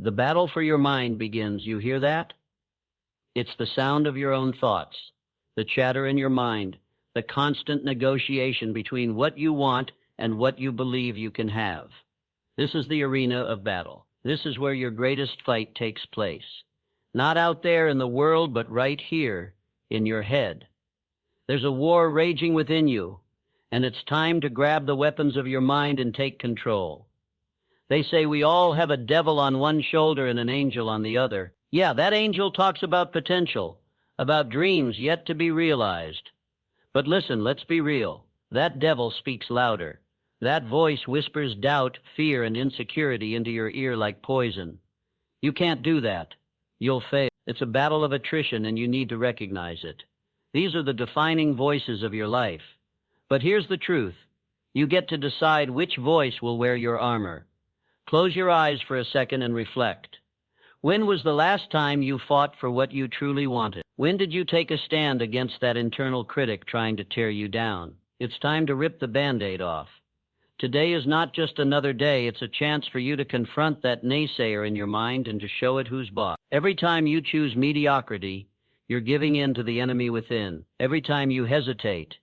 The battle for your mind begins. You hear that? It's the sound of your own thoughts, the chatter in your mind, the constant negotiation between what you want and what you believe you can have. This is the arena of battle. This is where your greatest fight takes place. Not out there in the world, but right here in your head. There's a war raging within you, and it's time to grab the weapons of your mind and take control. They say we all have a devil on one shoulder and an angel on the other. Yeah, that angel talks about potential, about dreams yet to be realized. But listen, let's be real. That devil speaks louder. That voice whispers doubt, fear, and insecurity into your ear like poison. You can't do that. You'll fail. It's a battle of attrition, and you need to recognize it. These are the defining voices of your life. But here's the truth. You get to decide which voice will wear your armor. Close your eyes for a second and reflect. When was the last time you fought for what you truly wanted? When did you take a stand against that internal critic trying to tear you down? It's time to rip the Band-Aid off. Today is not just another day, it's a chance for you to confront that naysayer in your mind and to show it who's boss. Every time you choose mediocrity, you're giving in to the enemy within. Every time you hesitate,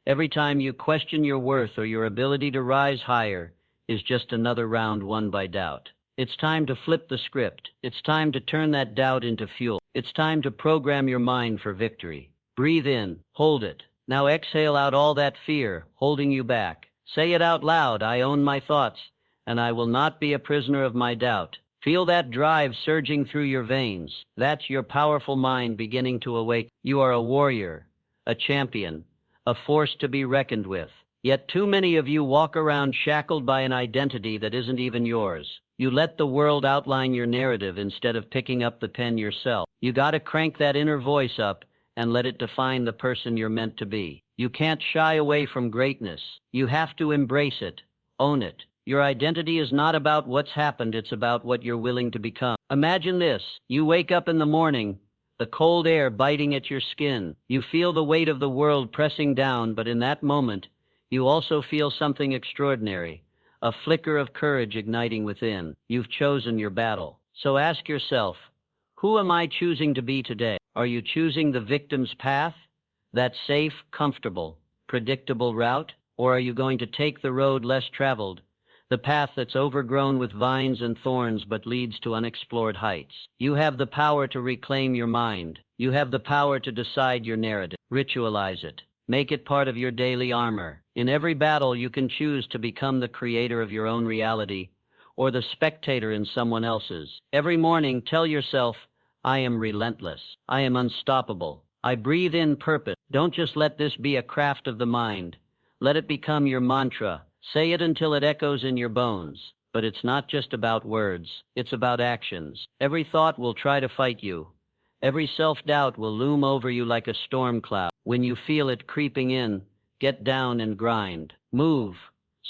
every time you question your worth or your ability to rise higher is just another round won by doubt. It's time to flip the script. It's time to turn that doubt into fuel. It's time to program your mind for victory. Breathe in, hold it. Now exhale out all that fear holding you back. Say it out loud, I own my thoughts, and I will not be a prisoner of my doubt. Feel that drive surging through your veins. That's your powerful mind beginning to awake. You are a warrior, a champion, a force to be reckoned with. Yet too many of you walk around shackled by an identity that isn't even yours. You let the world outline your narrative instead of picking up the pen yourself. You gotta crank that inner voice up and let it define the person you're meant to be. You can't shy away from greatness. You have to embrace it, own it. Your identity is not about what's happened, it's about what you're willing to become. Imagine this. You wake up in the morning, the cold air biting at your skin. You feel the weight of the world pressing down, but in that moment, you also feel something extraordinary, a flicker of courage igniting within. You've chosen your battle. So ask yourself, who am I choosing to be today? Are you choosing the victim's path, that safe, comfortable, predictable route? Or are you going to take the road less traveled, the path that's overgrown with vines and thorns but leads to unexplored heights? You have the power to reclaim your mind. You have the power to decide your narrative. Ritualize it. Make it part of your daily armor. In every battle, you can choose to become the creator of your own reality or the spectator in someone else's. Every morning, tell yourself, I am relentless. I am unstoppable. I breathe in purpose. Don't just let this be a craft of the mind. Let it become your mantra. Say it until it echoes in your bones. But it's not just about words. It's about actions. Every thought will try to fight you. Every self-doubt will loom over you like a storm cloud. When you feel it creeping in, get down and grind. Move,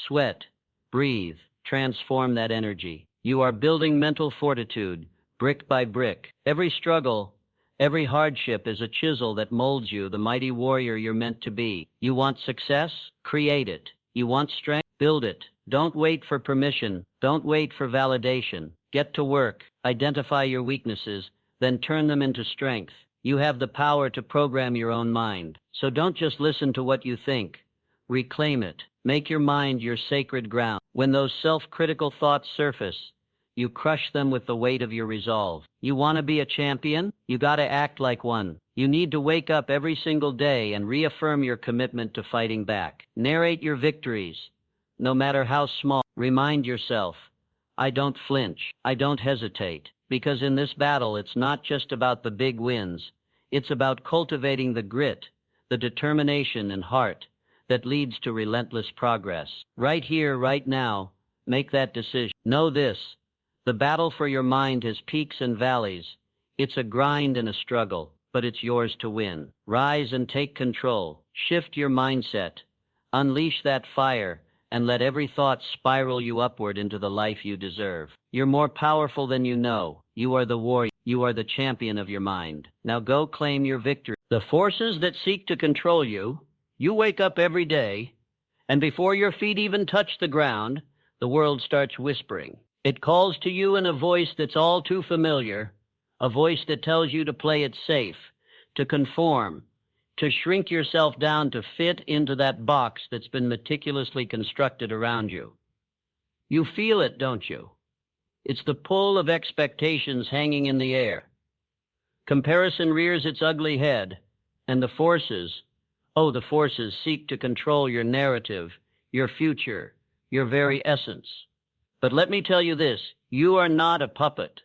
sweat, breathe, transform that energy. You are building mental fortitude, brick by brick. Every struggle, every hardship is a chisel that molds you, the mighty warrior you're meant to be. You want success? Create it. You want strength? Build it. Don't wait for permission. Don't wait for validation. Get to work. Identify your weaknesses, then turn them into strength. You have the power to program your own mind. So don't just listen to what you think. Reclaim it. Make your mind your sacred ground. When those self-critical thoughts surface, you crush them with the weight of your resolve. You want to be a champion? You got to act like one. You need to wake up every single day and reaffirm your commitment to fighting back. Narrate your victories, no matter how small. Remind yourself, I don't flinch. I don't hesitate. Because in this battle, it's not just about the big wins. It's about cultivating the grit, the determination and heart that leads to relentless progress. Right here, right now, make that decision. Know this. The battle for your mind has peaks and valleys. It's a grind and a struggle, but it's yours to win. Rise and take control. Shift your mindset. Unleash that fire and let every thought spiral you upward into the life you deserve. You're more powerful than you know. You are the warrior. You are the champion of your mind. Now go claim your victory. The forces that seek to control you, you wake up every day, and before your feet even touch the ground, the world starts whispering. It calls to you in a voice that's all too familiar, a voice that tells you to play it safe, to conform, to shrink yourself down to fit into that box that's been meticulously constructed around you. You feel it, don't you? It's the pull of expectations hanging in the air. Comparison rears its ugly head, and the forces seek to control your narrative, your future, your very essence. But let me tell you this, you are not a puppet.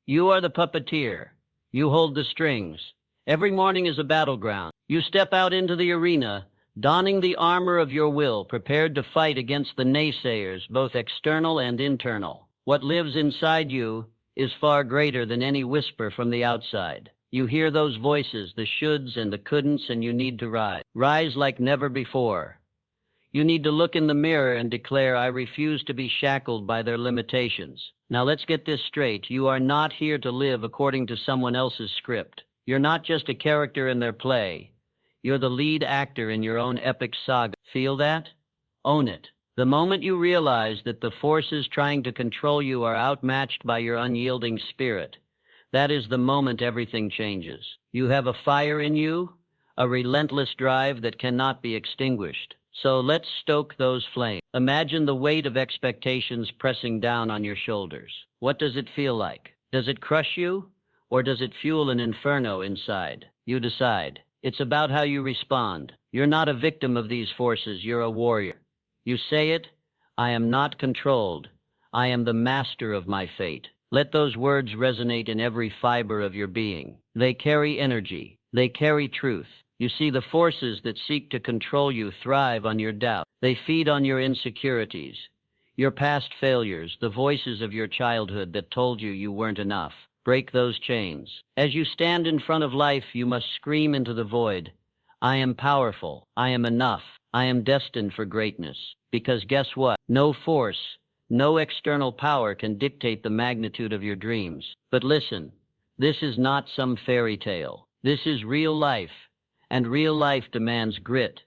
You are the puppeteer. You hold the strings. Every morning is a battleground. You step out into the arena, donning the armor of your will, prepared to fight against the naysayers, both external and internal. What lives inside you is far greater than any whisper from the outside. You hear those voices, the shoulds and the couldn'ts, and you need to rise. Rise like never before. You need to look in the mirror and declare, I refuse to be shackled by their limitations. Now let's get this straight. You are not here to live according to someone else's script. You're not just a character in their play. You're the lead actor in your own epic saga. Feel that? Own it. The moment you realize that the forces trying to control you are outmatched by your unyielding spirit, that is the moment everything changes. You have a fire in you, a relentless drive that cannot be extinguished. So let's stoke those flames. Imagine the weight of expectations pressing down on your shoulders. What does it feel like? Does it crush you, or does it fuel an inferno inside? You decide. It's about how you respond. You're not a victim of these forces, you're a warrior. You say it, I am not controlled. I am the master of my fate. Let those words resonate in every fiber of your being. They carry energy. They carry truth. You see, the forces that seek to control you thrive on your doubt. They feed on your insecurities, your past failures, the voices of your childhood that told you you weren't enough. Break those chains. As you stand in front of life, you must scream into the void, I am powerful. I am enough. I am destined for greatness. Because guess what? No force, no external power can dictate the magnitude of your dreams. But listen, this is not some fairy tale. This is real life. And real life demands grit,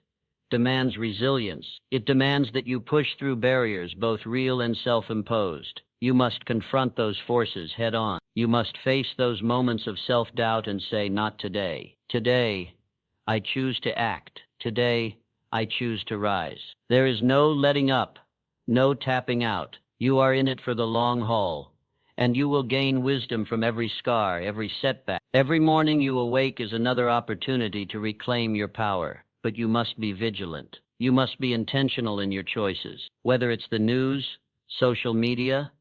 demands resilience. It demands that you push through barriers, both real and self-imposed. You must confront those forces head on. You must face those moments of self-doubt and say, not today. Today, I choose to act. Today, I choose to rise. There is no letting up, no tapping out. You are in it for the long haul. And you will gain wisdom from every scar, every setback. Every morning you awake is another opportunity to reclaim your power. But you must be vigilant. You must be intentional in your choices. Whether it's the news, social media,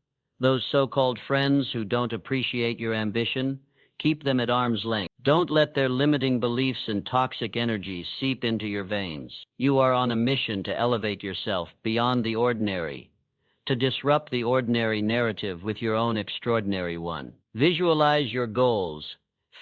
those so-called friends who don't appreciate your ambition, keep them at arm's length. Don't let their limiting beliefs and toxic energies seep into your veins. You are on a mission to elevate yourself beyond the ordinary, to disrupt the ordinary narrative with your own extraordinary one. Visualize your goals.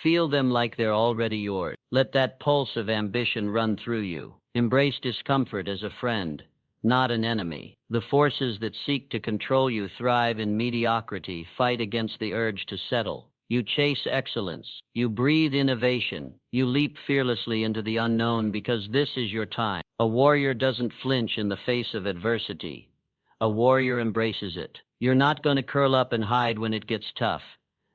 Feel them like they're already yours. Let that pulse of ambition run through you. Embrace discomfort as a friend, not an enemy. The forces that seek to control you thrive in mediocrity, fight against the urge to settle. You chase excellence. You breathe innovation. You leap fearlessly into the unknown because this is your time. A warrior doesn't flinch in the face of adversity. A warrior embraces it. You're not going to curl up and hide when it gets tough.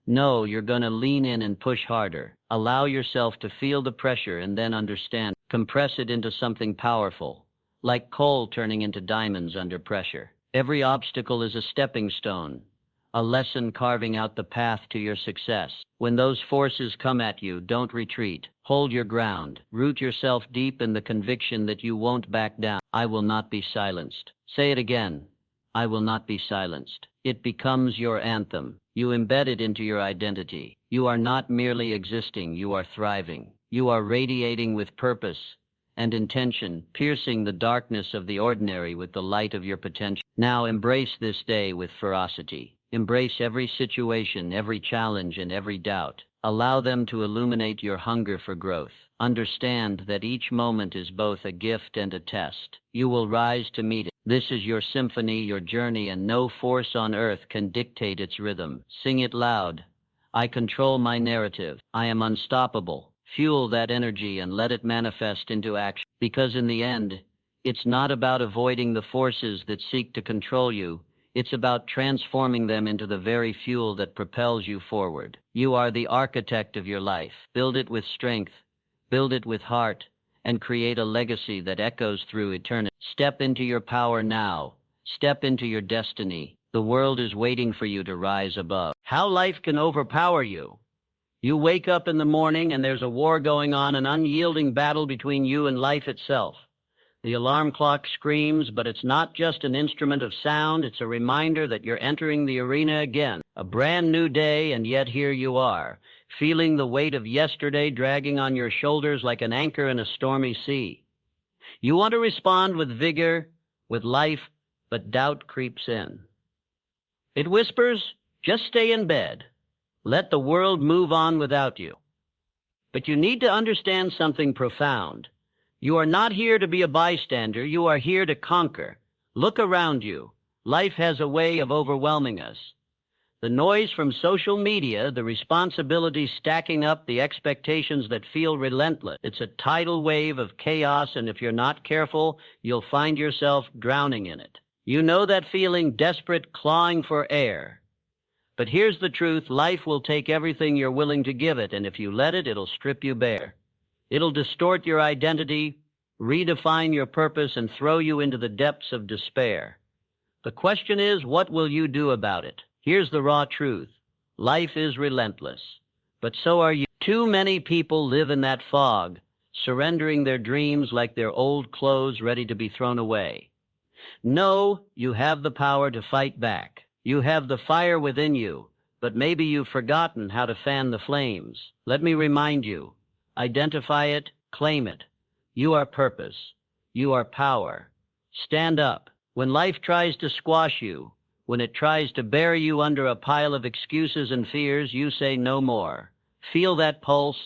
No, you're going to lean in and push harder. Allow yourself to feel the pressure and then understand. Compress it into something powerful, like coal turning into diamonds under pressure. Every obstacle is a stepping stone, a lesson carving out the path to your success. When those forces come at you, don't retreat. Hold your ground. Root yourself deep in the conviction that you won't back down. I will not be silenced. Say it again. I will not be silenced. It becomes your anthem. You embed it into your identity. You are not merely existing, you are thriving. You are radiating with purpose and intention, piercing the darkness of the ordinary with the light of your potential. Now embrace this day with ferocity. Embrace every situation, every challenge, and every doubt. Allow them to illuminate your hunger for growth. Understand that each moment is both a gift and a test. You will rise to meet it. This is your symphony, your journey, and no force on earth can dictate its rhythm. Sing it loud. I control my narrative. I am unstoppable. Fuel that energy and let it manifest into action. Because in the end, it's not about avoiding the forces that seek to control you. It's about transforming them into the very fuel that propels you forward. You are the architect of your life. Build it with strength, build it with heart, and create a legacy that echoes through eternity. Step into your power now. Step into your destiny. The world is waiting for you to rise above. How life can overpower you. You wake up in the morning and there's a war going on, an unyielding battle between you and life itself. The alarm clock screams, but it's not just an instrument of sound, it's a reminder that you're entering the arena again. A brand new day, and yet here you are, feeling the weight of yesterday dragging on your shoulders like an anchor in a stormy sea. You want to respond with vigor, with life, but doubt creeps in. It whispers, just stay in bed. Let the world move on without you. But you need to understand something profound. You are not here to be a bystander. You are here to conquer. Look around you. Life has a way of overwhelming us. The noise from social media, the responsibilities stacking up, the expectations that feel relentless. It's a tidal wave of chaos, and if you're not careful, you'll find yourself drowning in it. You know that feeling, desperate, clawing for air. But here's the truth, life will take everything you're willing to give it, and if you let it, it'll strip you bare. It'll distort your identity, redefine your purpose, and throw you into the depths of despair. The question is, what will you do about it? Here's the raw truth. Life is relentless, but so are you. Too many people live in that fog, surrendering their dreams like they're old clothes ready to be thrown away. No, you have the power to fight back. You have the fire within you, but maybe you've forgotten how to fan the flames. Let me remind you, identify it, claim it. You are purpose. You are power. Stand up. When life tries to squash you, when it tries to bury you under a pile of excuses and fears, you say no more. Feel that pulse,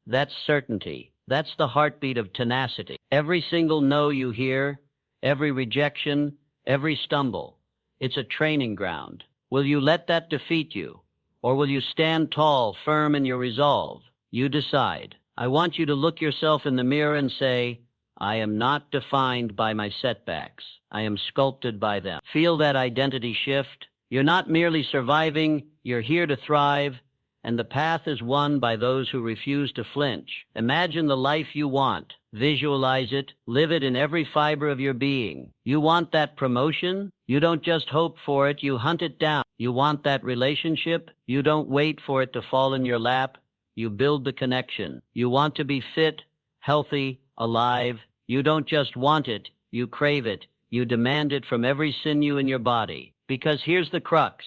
that certainty. That's the heartbeat of tenacity. Every single no you hear, every rejection, every stumble, it's a training ground. Will you let that defeat you? Or will you stand tall, firm in your resolve? You decide. I want you to look yourself in the mirror and say, I am not defined by my setbacks. I am sculpted by them. Feel that identity shift. You're not merely surviving, you're here to thrive, and the path is won by those who refuse to flinch. Imagine the life you want. Visualize it. Live it in every fiber of your being. You want that promotion? You don't just hope for it, you hunt it down. You want that relationship? You don't wait for it to fall in your lap. You build the connection. You want to be fit, healthy, alive. You don't just want it, you crave it. You demand it from every sinew in your body. Because here's the crux.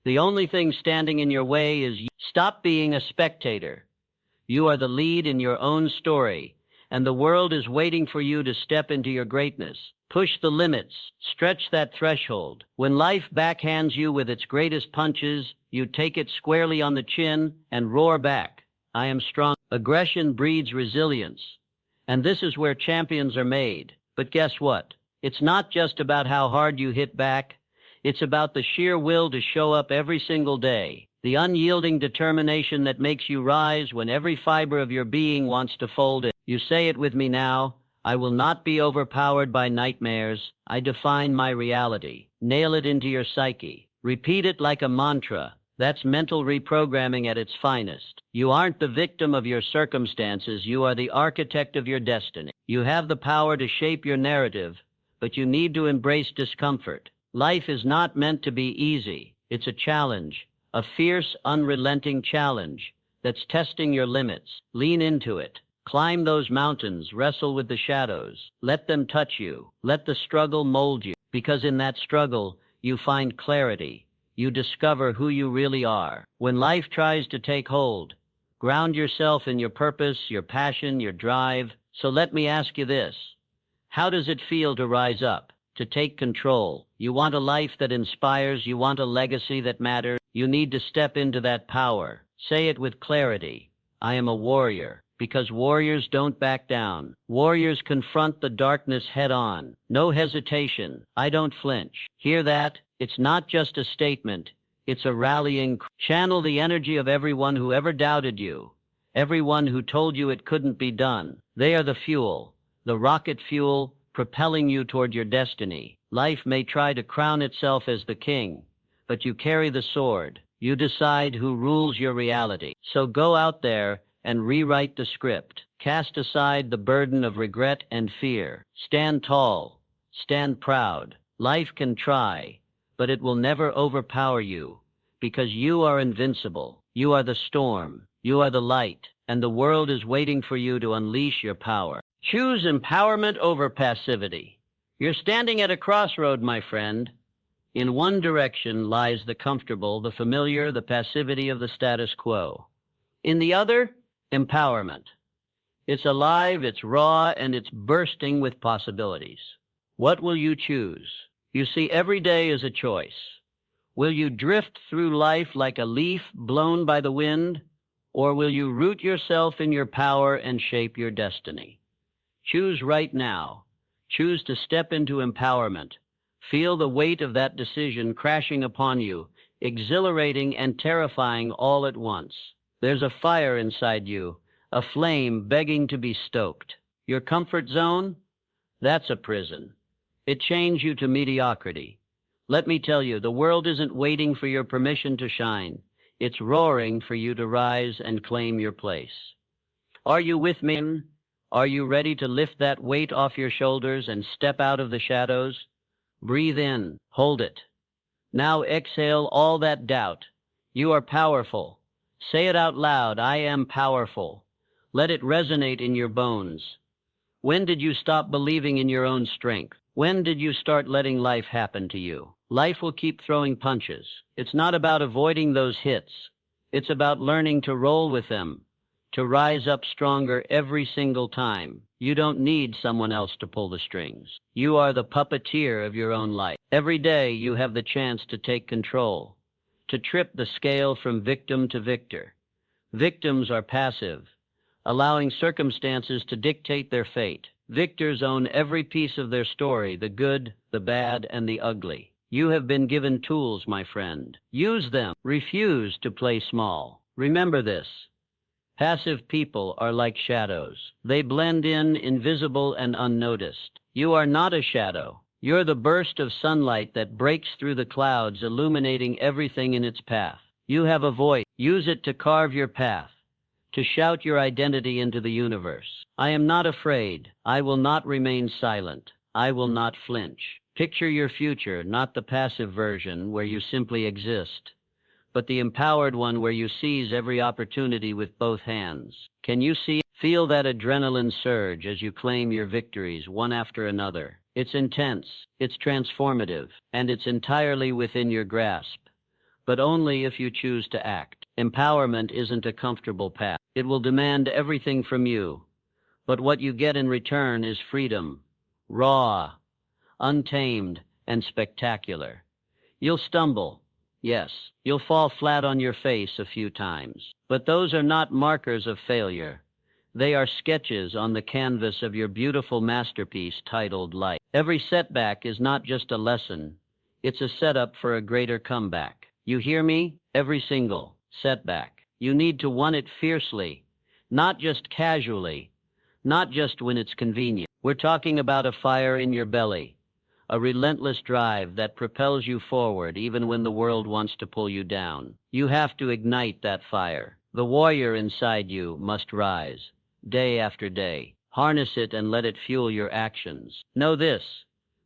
The only thing standing in your way is you. Stop being a spectator. You are the lead in your own story, and the world is waiting for you to step into your greatness. Push the limits. Stretch that threshold. When life backhands you with its greatest punches, you take it squarely on the chin and roar back. I am strong. Aggression breeds resilience, and this is where champions are made. But guess what? It's not just about how hard you hit back. It's about the sheer will to show up every single day. The unyielding determination that makes you rise when every fiber of your being wants to fold in. You say it with me now. I will not be overpowered by nightmares. I define my reality. Nail it into your psyche. Repeat it like a mantra. That's mental reprogramming at its finest. You aren't the victim of your circumstances. You are the architect of your destiny. You have the power to shape your narrative, but you need to embrace discomfort. Life is not meant to be easy. It's a challenge, a fierce, unrelenting challenge that's testing your limits. Lean into it. Climb those mountains, wrestle with the shadows. Let them touch you. Let the struggle mold you. Because in that struggle, you find clarity. You discover who you really are. When life tries to take hold, ground yourself in your purpose, your passion, your drive. So let me ask you this. How does it feel to rise up, to take control? You want a life that inspires. You want a legacy that matters. You need to step into that power. Say it with clarity. I am a warrior. Because warriors don't back down. Warriors confront the darkness head on. No hesitation. I don't flinch. Hear that? It's not just a statement. It's a rallying cry. Channel the energy of everyone who ever doubted you. Everyone who told you it couldn't be done. They are the fuel. The rocket fuel, propelling you toward your destiny. Life may try to crown itself as the king, but you carry the sword. You decide who rules your reality. So go out there and rewrite the script. Cast aside the burden of regret and fear. Stand tall. Stand proud. Life can try, but it will never overpower you, because you are invincible. You are the storm. You are the light, and the world is waiting for you to unleash your power. Choose empowerment over passivity. You're standing at a crossroad, my friend. In one direction lies the comfortable, the familiar, the passivity of the status quo. In the other, empowerment. It's alive, it's raw, and it's bursting with possibilities. What will you choose? You see, every day is a choice. Will you drift through life like a leaf blown by the wind, or will you root yourself in your power and shape your destiny? Choose right now. Choose to step into empowerment. Feel the weight of that decision crashing upon you, exhilarating and terrifying all at once. There's a fire inside you, a flame begging to be stoked. Your comfort zone? That's a prison. It chains you to mediocrity. Let me tell you, the world isn't waiting for your permission to shine. It's roaring for you to rise and claim your place. Are you with me? Are you ready to lift that weight off your shoulders and step out of the shadows? Breathe in. Hold it. Now exhale all that doubt. You are powerful. Say it out loud. I am powerful. Let it resonate in your bones. When did you stop believing in your own strength? When did you start letting life happen to you? Life will keep throwing punches. It's not about avoiding those hits. It's about learning to roll with them, to rise up stronger every single time. You don't need someone else to pull the strings. You are the puppeteer of your own life. Every day you have the chance to take control, to trip the scale from victim to victor. Victims are passive, allowing circumstances to dictate their fate. Victors own every piece of their story, the good, the bad, and the ugly. You have been given tools, my friend. Use them. Refuse to play small. Remember this. Passive people are like shadows. They blend in, invisible and unnoticed. You are not a shadow. You're the burst of sunlight that breaks through the clouds, illuminating everything in its path. You have a voice. Use it to carve your path, to shout your identity into the universe. I am not afraid. I will not remain silent. I will not flinch. Picture your future, not the passive version where you simply exist, but the empowered one where you seize every opportunity with both hands. Can you feel that adrenaline surge as you claim your victories one after another? It's intense, it's transformative, and it's entirely within your grasp, but only if you choose to act. Empowerment isn't a comfortable path. It will demand everything from you, but what you get in return is freedom, raw, untamed, and spectacular. You'll stumble. Yes, you'll fall flat on your face a few times, but those are not markers of failure. They are sketches on the canvas of your beautiful masterpiece titled Life. Every setback is not just a lesson. It's a setup for a greater comeback. You hear me? Every single setback. You need to win it fiercely, not just casually, not just when it's convenient. We're talking about a fire in your belly, a relentless drive that propels you forward even when the world wants to pull you down. You have to ignite that fire. The warrior inside you must rise, day after day. Harness it and let it fuel your actions. Know this: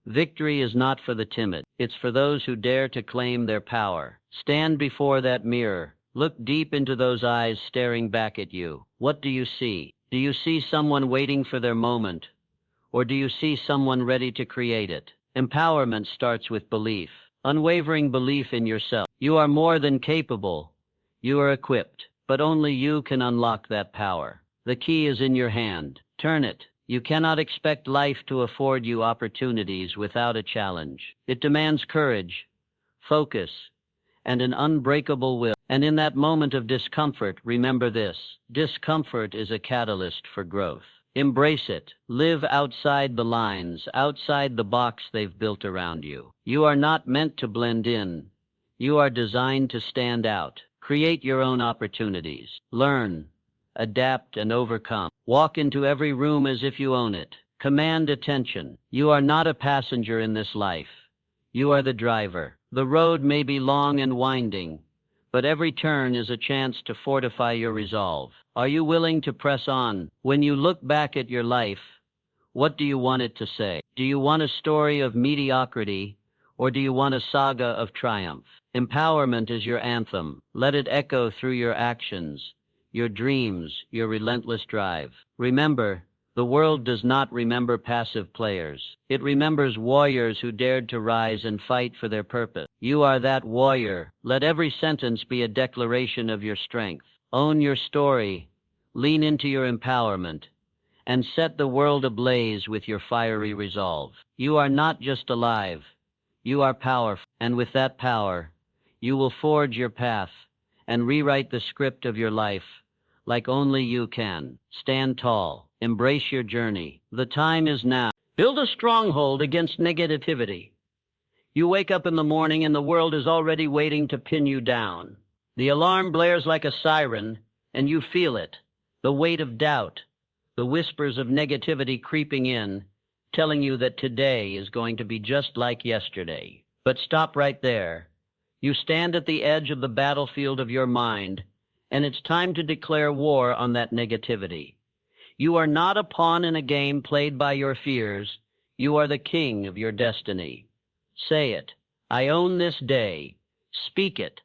victory is not for the timid. It's for those who dare to claim their power. Stand before that mirror. Look deep into those eyes staring back at you. What do you see? Do you see someone waiting for their moment? Or do you see someone ready to create it? Empowerment starts with belief, unwavering belief in yourself. You are more than capable. You are equipped, but only you can unlock that power. The key is in your hand. Turn it. You cannot expect life to afford you opportunities without a challenge. It demands courage, focus, and an unbreakable will. And in that moment of discomfort, remember this: discomfort is a catalyst for growth. Embrace it. Live outside the lines, outside the box they've built around you. You are not meant to blend in. You are designed to stand out. Create your own opportunities. Learn, adapt, and overcome. Walk into every room as if you own it. Command attention. You are not a passenger in this life. You are the driver. The road may be long and winding, but every turn is a chance to fortify your resolve. Are you willing to press on? When you look back at your life, what do you want it to say? Do you want a story of mediocrity, or do you want a saga of triumph? Empowerment is your anthem. Let it echo through your actions, your dreams, your relentless drive. Remember, the world does not remember passive players. It remembers warriors who dared to rise and fight for their purpose. You are that warrior. Let every sentence be a declaration of your strength. Own your story, lean into your empowerment, and set the world ablaze with your fiery resolve. You are not just alive. You are powerful, and with that power, you will forge your path and rewrite the script of your life like only you can. Stand tall. Embrace your journey. The time is now. Build a stronghold against negativity. You wake up in the morning and the world is already waiting to pin you down. The alarm blares like a siren, and you feel it. The weight of doubt, the whispers of negativity creeping in, telling you that today is going to be just like yesterday. But stop right there. You stand at the edge of the battlefield of your mind, and it's time to declare war on that negativity. You are not a pawn in a game played by your fears. You are the king of your destiny. Say it. I own this day. Speak it.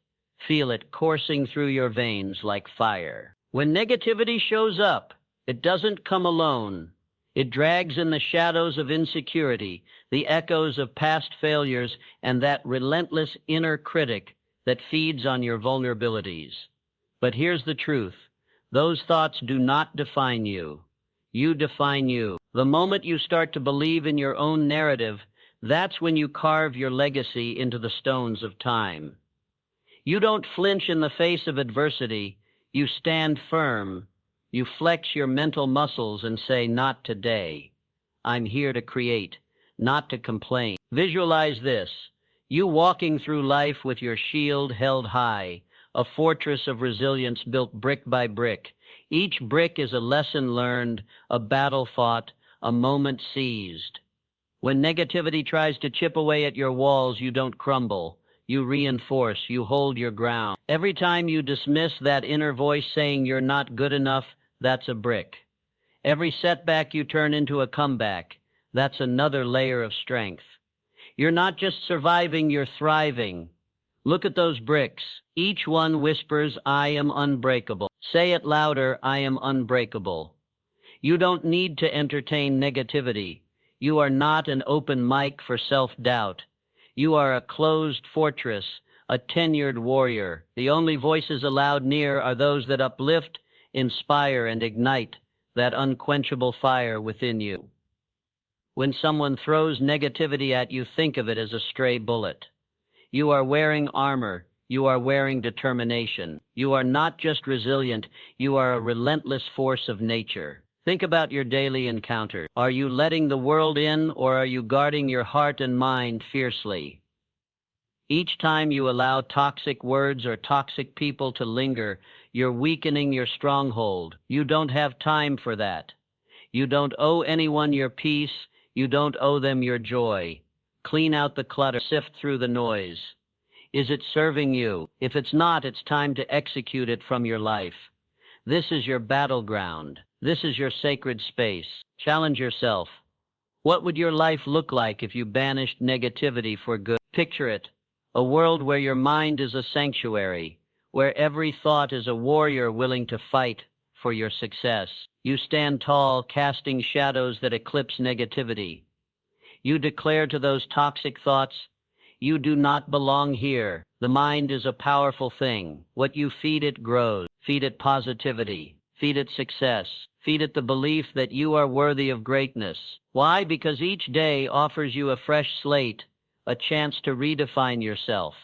Feel it coursing through your veins like fire. When negativity shows up, it doesn't come alone. It drags in the shadows of insecurity, the echoes of past failures, and that relentless inner critic that feeds on your vulnerabilities. But here's the truth. Those thoughts do not define you. You define you. The moment you start to believe in your own narrative, that's when you carve your legacy into the stones of time. You don't flinch in the face of adversity. You stand firm. You flex your mental muscles and say, not today. I'm here to create, not to complain. Visualize this. You walking through life with your shield held high, a fortress of resilience built brick by brick. Each brick is a lesson learned, a battle fought, a moment seized. When negativity tries to chip away at your walls, you don't crumble. You reinforce, you hold your ground. Every time you dismiss that inner voice saying you're not good enough, that's a brick. Every setback you turn into a comeback. That's another layer of strength. You're not just surviving, you're thriving. Look at those bricks. Each one whispers, I am unbreakable. Say it louder, I am unbreakable. You don't need to entertain negativity. You are not an open mic for self-doubt. You are a closed fortress, a tenured warrior. The only voices allowed near are those that uplift, inspire, and ignite that unquenchable fire within you. When someone throws negativity at you, think of it as a stray bullet. You are wearing armor. You are wearing determination. You are not just resilient. You are a relentless force of nature. Think about your daily encounters. Are you letting the world in, or are you guarding your heart and mind fiercely? Each time you allow toxic words or toxic people to linger, you're weakening your stronghold. You don't have time for that. You don't owe anyone your peace. You don't owe them your joy. Clean out the clutter. Sift through the noise. Is it serving you? If it's not, it's time to execute it from your life. This is your battleground. This is your sacred space. Challenge yourself. What would your life look like if you banished negativity for good? Picture it. A world where your mind is a sanctuary, where every thought is a warrior willing to fight for your success. You stand tall, casting shadows that eclipse negativity. You declare to those toxic thoughts, you do not belong here. The mind is a powerful thing. What you feed it grows. Feed it positivity. Feed it success. Feed it the belief that you are worthy of greatness. Why? Because each day offers you a fresh slate, a chance to redefine yourself,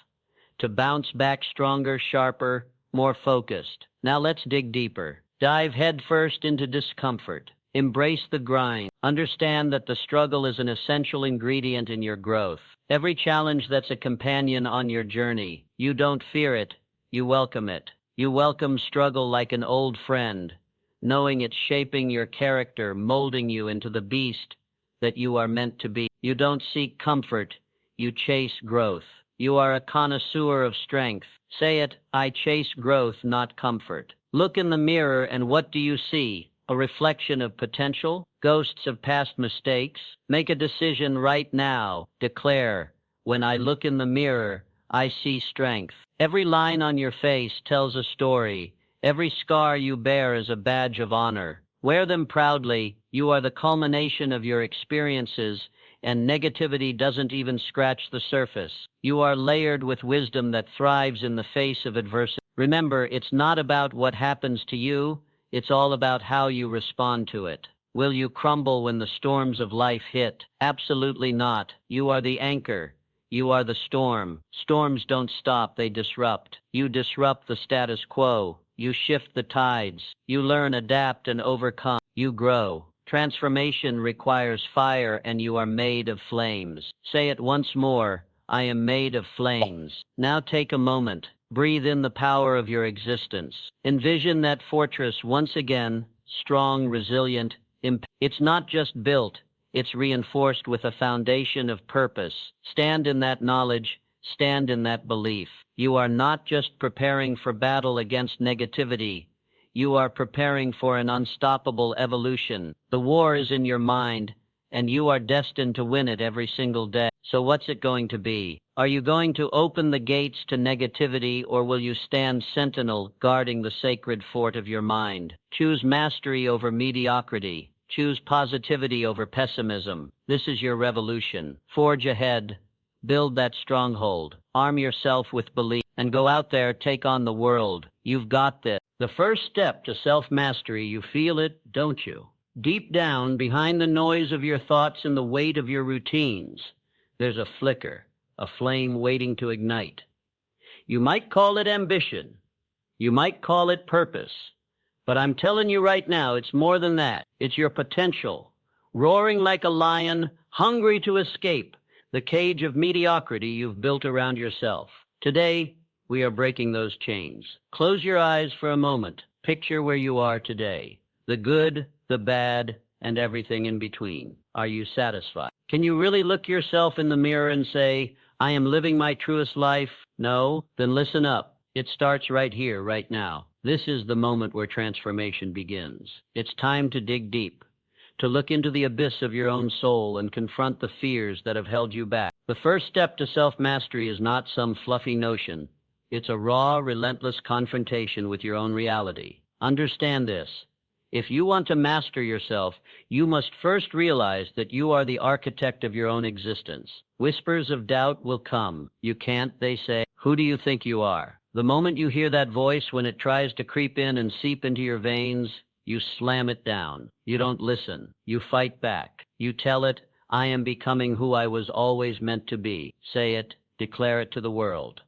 to bounce back stronger, sharper, more focused. Now let's dig deeper. Dive headfirst into discomfort. Embrace the grind. Understand that the struggle is an essential ingredient in your growth. Every challenge that's a companion on your journey. You don't fear it. You welcome it. You welcome struggle like an old friend, knowing it's shaping your character, molding you into the beast that you are meant to be. You don't seek comfort, you chase growth. You are a connoisseur of strength. Say it, I chase growth, not comfort. Look in the mirror and what do you see? A reflection of potential? Ghosts of past mistakes? Make a decision right now. Declare, when I look in the mirror, I see strength. Every line on your face tells a story. Every scar you bear is a badge of honor. Wear them proudly. You are the culmination of your experiences, and negativity doesn't even scratch the surface. You are layered with wisdom that thrives in the face of adversity. Remember, it's not about what happens to you, it's all about how you respond to it. Will you crumble when the storms of life hit? Absolutely not. You are the anchor. You are the storm. Storms don't stop, they disrupt. You disrupt the status quo. You shift the tides. You learn, adapt, and overcome. You grow. Transformation requires fire, and you are made of flames. Say it once more, I am made of flames. Now take a moment. Breathe in the power of your existence. Envision that fortress once again, strong, resilient. It's not just built, it's reinforced with a foundation of purpose. Stand in that knowledge, stand in that belief. You are not just preparing for battle against negativity. You are preparing for an unstoppable evolution. The war is in your mind, and you are destined to win it every single day. So what's it going to be? Are you going to open the gates to negativity, or will you stand sentinel guarding the sacred fort of your mind? Choose mastery over mediocrity. Choose positivity over pessimism. This is your revolution. Forge ahead. Build that stronghold. Arm yourself with belief and go out there, take on the world. You've got this. The first step to self-mastery, you feel it, don't you? Deep down, behind the noise of your thoughts and the weight of your routines, there's a flicker, a flame waiting to ignite. You might call it ambition. You might call it purpose. But I'm telling you right now, it's more than that. It's your potential, roaring like a lion, hungry to escape the cage of mediocrity you've built around yourself. Today, we are breaking those chains. Close your eyes for a moment. Picture where you are today. The good, the bad, and everything in between. Are you satisfied? Can you really look yourself in the mirror and say, I am living my truest life? No? Then listen up. It starts right here, right now. This is the moment where transformation begins. It's time to dig deep, to look into the abyss of your own soul and confront the fears that have held you back. The first step to self-mastery is not some fluffy notion. It's a raw, relentless confrontation with your own reality. Understand this. If you want to master yourself, you must first realize that you are the architect of your own existence. Whispers of doubt will come. You can't, they say. Who do you think you are? The moment you hear that voice, when it tries to creep in and seep into your veins, you slam it down. You don't listen. You fight back. You tell it, I am becoming who I was always meant to be. Say it, declare it to the world.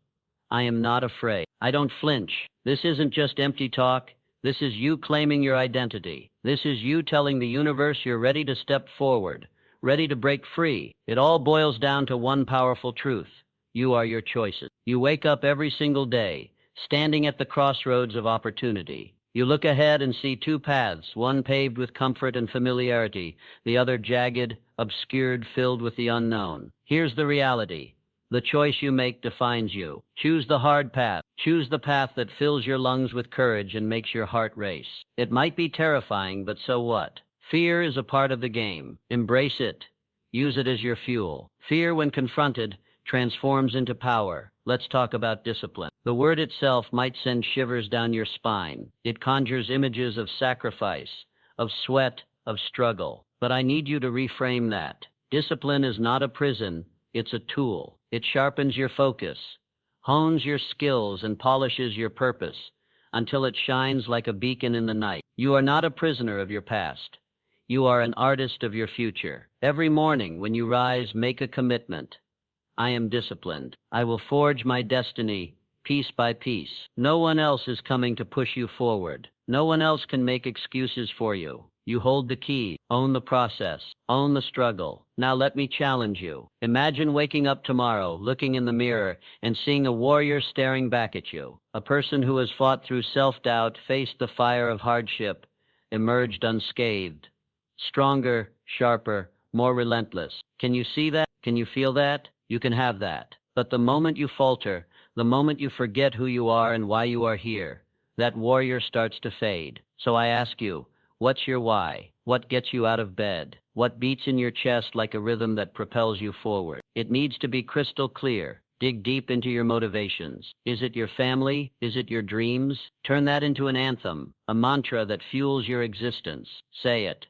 I am not afraid. I don't flinch. This isn't just empty talk. This is you claiming your identity. This is you telling the universe you're ready to step forward, ready to break free. It all boils down to one powerful truth. You are your choices. You wake up every single day, standing at the crossroads of opportunity. You look ahead and see two paths, one paved with comfort and familiarity, the other jagged, obscured, filled with the unknown. Here's the reality. The choice you make defines you. Choose the hard path. Choose the path that fills your lungs with courage and makes your heart race. It might be terrifying, but so what? Fear is a part of the game. Embrace it. Use it as your fuel. Fear, when confronted, transforms into power. Let's talk about discipline. The word itself might send shivers down your spine. It conjures images of sacrifice, of sweat, of struggle. But I need you to reframe that. Discipline is not a prison. It's a tool. It sharpens your focus, hones your skills, and polishes your purpose until it shines like a beacon in the night. You are not a prisoner of your past. You are an artist of your future. Every morning when you rise, make a commitment. I am disciplined. I will forge my destiny piece by piece. No one else is coming to push you forward. No one else can make excuses for you. You hold the key. Own the process. Own the struggle. Now let me challenge you. Imagine waking up tomorrow, looking in the mirror, and seeing a warrior staring back at you. A person who has fought through self-doubt, faced the fire of hardship, emerged unscathed. Stronger, sharper, more relentless. Can you see that? Can you feel that? You can have that. But the moment you falter, the moment you forget who you are and why you are here, that warrior starts to fade. So I ask you, what's your why? What gets you out of bed? What beats in your chest like a rhythm that propels you forward? It needs to be crystal clear. Dig deep into your motivations. Is it your family? Is it your dreams? Turn that into an anthem, a mantra that fuels your existence. Say it.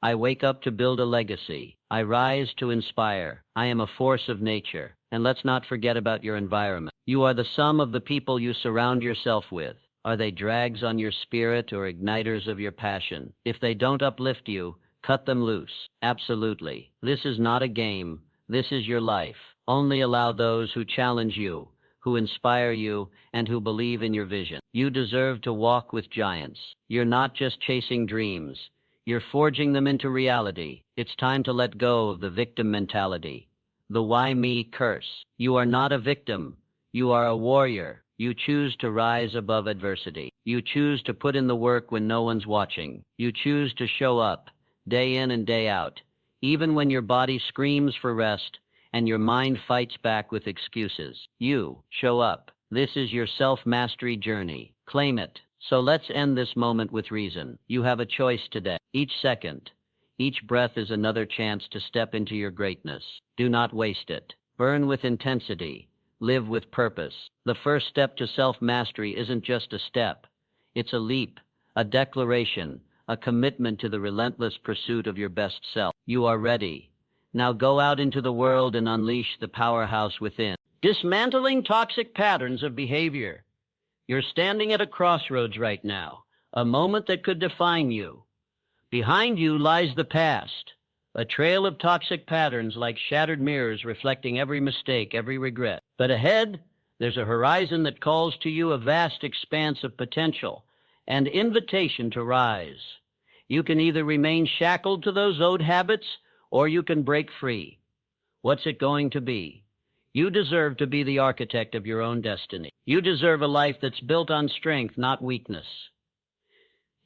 I wake up to build a legacy. I rise to inspire. I am a force of nature. And let's not forget about your environment. You are the sum of the people you surround yourself with. Are they drags on your spirit or igniters of your passion? If they don't uplift you, cut them loose. Absolutely. This is not a game. This is your life. Only allow those who challenge you, who inspire you, and who believe in your vision. You deserve to walk with giants. You're not just chasing dreams. You're forging them into reality. It's time to let go of the victim mentality, the why me curse. You are not a victim. You are a warrior. You choose to rise above adversity. You choose to put in the work when no one's watching. You choose to show up, day in and day out, even when your body screams for rest and your mind fights back with excuses. You show up. This is your self-mastery journey. Claim it. So let's end this moment with reason. You have a choice today. Each second, each breath is another chance to step into your greatness. Do not waste it. Burn with intensity. Live with purpose. The first step to self-mastery isn't just a step. It's a leap, a declaration, a commitment to the relentless pursuit of your best self. You are ready. Now go out into the world and unleash the powerhouse within. Dismantling toxic patterns of behavior. You're standing at a crossroads right now, a moment that could define you. Behind you lies the past, a trail of toxic patterns like shattered mirrors reflecting every mistake, every regret. But ahead, there's a horizon that calls to you a vast expanse of potential and invitation to rise. You can either remain shackled to those old habits, or you can break free. What's it going to be? You deserve to be the architect of your own destiny. You deserve a life that's built on strength, not weakness.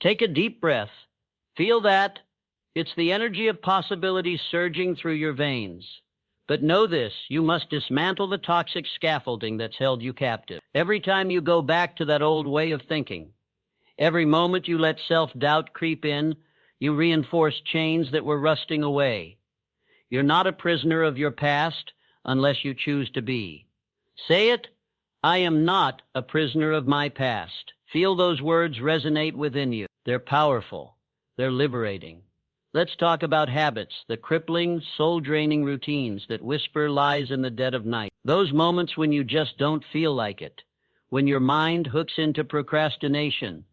Take a deep breath. Feel that. It's the energy of possibility surging through your veins. But know this, you must dismantle the toxic scaffolding that's held you captive. Every time you go back to that old way of thinking, every moment you let self-doubt creep in, you reinforce chains that were rusting away. You're not a prisoner of your past unless you choose to be. Say it, I am not a prisoner of my past. Feel those words resonate within you. They're powerful. They're liberating. Let's talk about habits, the crippling, soul-draining routines that whisper lies in the dead of night. Those moments when you just don't feel like it, when your mind hooks into procrastination,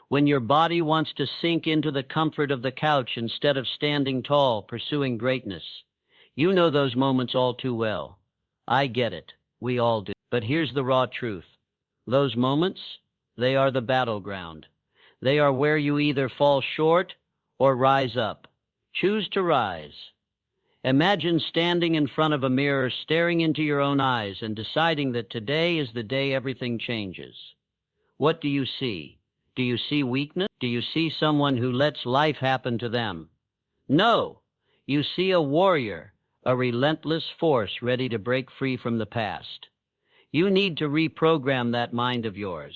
when your body wants to sink into the comfort of the couch instead of standing tall, pursuing greatness. You know those moments all too well. I get it. We all do. But here's the raw truth. Those moments, they are the battleground. They are where you either fall short or rise up. Choose to rise. Imagine standing in front of a mirror, staring into your own eyes and deciding that today is the day everything changes. What do you see? Do you see weakness? Do you see someone who lets life happen to them? No. You see a warrior, a relentless force ready to break free from the past. You need to reprogram that mind of yours.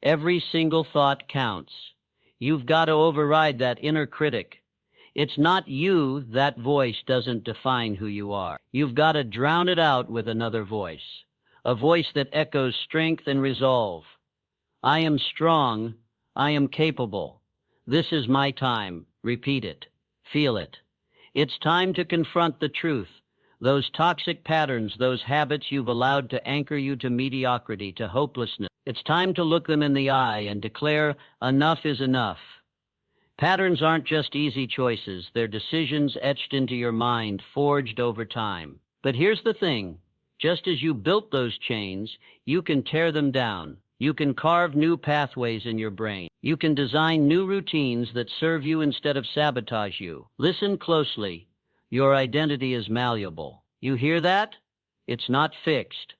Every single thought counts. You've got to override that inner critic. It's not you. That voice doesn't define who you are. You've got to drown it out with another voice, a voice that echoes strength and resolve. I am strong. I am capable. This is my time. Repeat it. Feel it. It's time to confront the truth, those toxic patterns, those habits you've allowed to anchor you to mediocrity, to hopelessness. It's time to look them in the eye and declare enough is enough. Patterns aren't just easy choices. They're decisions etched into your mind, forged over time. But here's the thing. Just as you built those chains, you can tear them down. You can carve new pathways in your brain. You can design new routines that serve you instead of sabotage you. Listen closely. Your identity is malleable. You hear that? It's not fixed.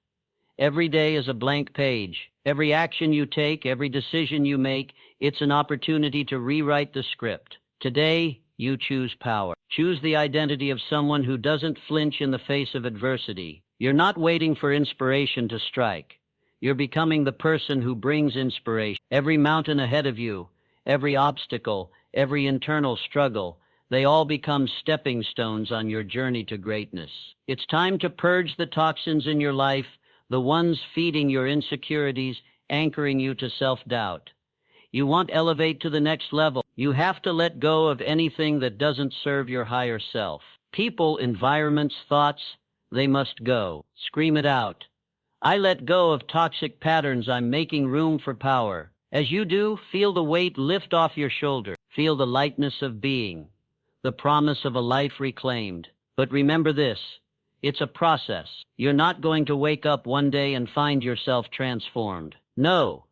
Every day is a blank page. Every action you take, every decision you make, it's an opportunity to rewrite the script. Today, you choose power. Choose the identity of someone who doesn't flinch in the face of adversity. You're not waiting for inspiration to strike. You're becoming the person who brings inspiration. Every mountain ahead of you, every obstacle, every internal struggle, they all become stepping stones on your journey to greatness. It's time to purge the toxins in your life, the ones feeding your insecurities, anchoring you to self-doubt. You want to elevate to the next level. You have to let go of anything that doesn't serve your higher self. People, environments, thoughts, they must go. Scream it out. I let go of toxic patterns. I'm making room for power. As you do, feel the weight lift off your shoulder. Feel the lightness of being, the promise of a life reclaimed. But remember this, it's a process. You're not going to wake up one day and find yourself transformed. No,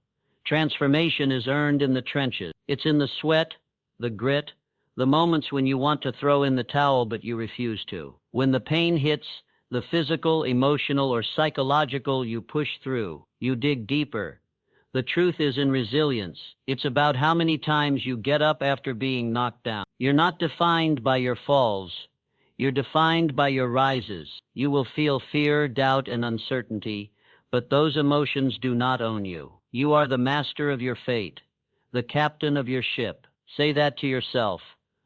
transformation is earned in the trenches. It's in the sweat, the grit, the moments when you want to throw in the towel but you refuse to. When the pain hits, the physical, emotional, or psychological, you push through. You dig deeper. The truth is in resilience. It's about how many times you get up after being knocked down. You're not defined by your falls. You're defined by your rises. You will feel fear, doubt, and uncertainty, but those emotions do not own you. You are the master of your fate, the captain of your ship. Say that to yourself.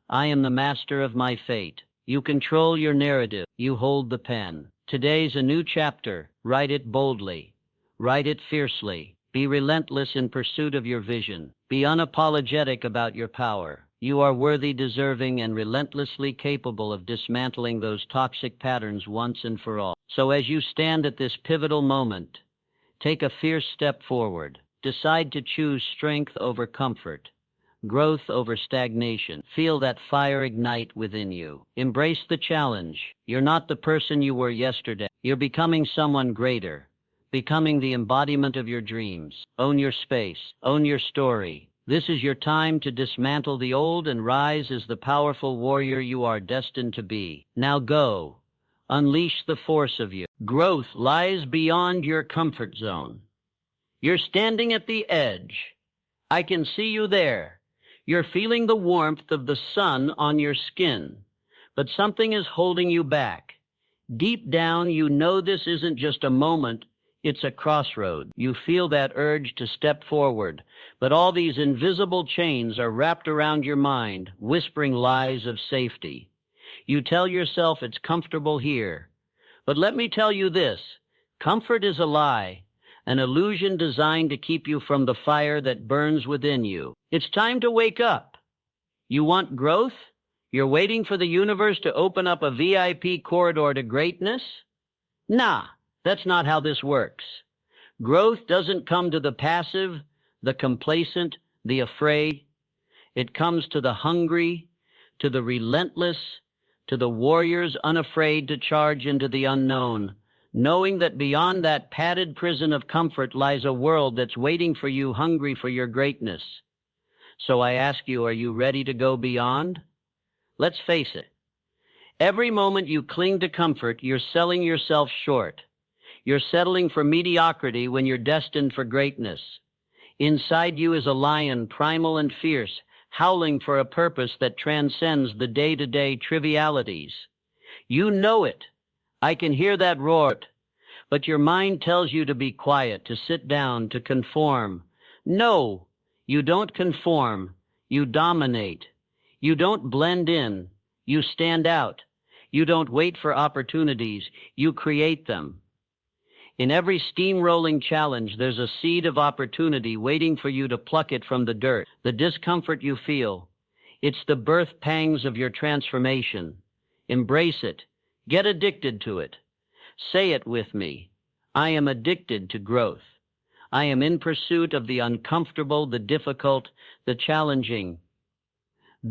I am the master of my fate. You control your narrative. You hold the pen. Today's a new chapter. Write it boldly. Write it fiercely. Be relentless in pursuit of your vision. Be unapologetic about your power. You are worthy, deserving, and relentlessly capable of dismantling those toxic patterns once and for all. So as you stand at this pivotal moment, take a fierce step forward. Decide to choose strength over comfort, growth over stagnation. Feel that fire ignite within you. Embrace the challenge. You're not the person you were yesterday. You're becoming someone greater, becoming the embodiment of your dreams. Own your space. Own your story. This is your time to dismantle the old and rise as the powerful warrior you are destined to be. Now go. Unleash the force of you. Growth lies beyond your comfort zone. You're standing at the edge. I can see you there. You're feeling the warmth of the sun on your skin, but something is holding you back. Deep down, you know this isn't just a moment, it's a crossroad. You feel that urge to step forward, but all these invisible chains are wrapped around your mind, whispering lies of safety. You tell yourself it's comfortable here. But let me tell you this, comfort is a lie, an illusion designed to keep you from the fire that burns within you. It's time to wake up. You want growth? You're waiting for the universe to open up a VIP corridor to greatness? Nah, that's not how this works. Growth doesn't come to the passive, the complacent, the afraid. It comes to the hungry, to the relentless, to the warriors unafraid to charge into the unknown, knowing that beyond that padded prison of comfort lies a world that's waiting for you, hungry for your greatness. So I ask you, are you ready to go beyond? Let's face it. Every moment you cling to comfort, you're selling yourself short. You're settling for mediocrity when you're destined for greatness. Inside you is a lion, primal and fierce, howling for a purpose that transcends the day-to-day trivialities. You know it. I can hear that roar, but your mind tells you to be quiet, to sit down, to conform. No, you don't conform. You dominate. You don't blend in. You stand out. You don't wait for opportunities. You create them. In every steamrolling challenge, there's a seed of opportunity waiting for you to pluck it from the dirt. The discomfort you feel, it's the birth pangs of your transformation. Embrace it. Get addicted to it. Say it with me. I am addicted to growth. I am in pursuit of the uncomfortable, the difficult, the challenging.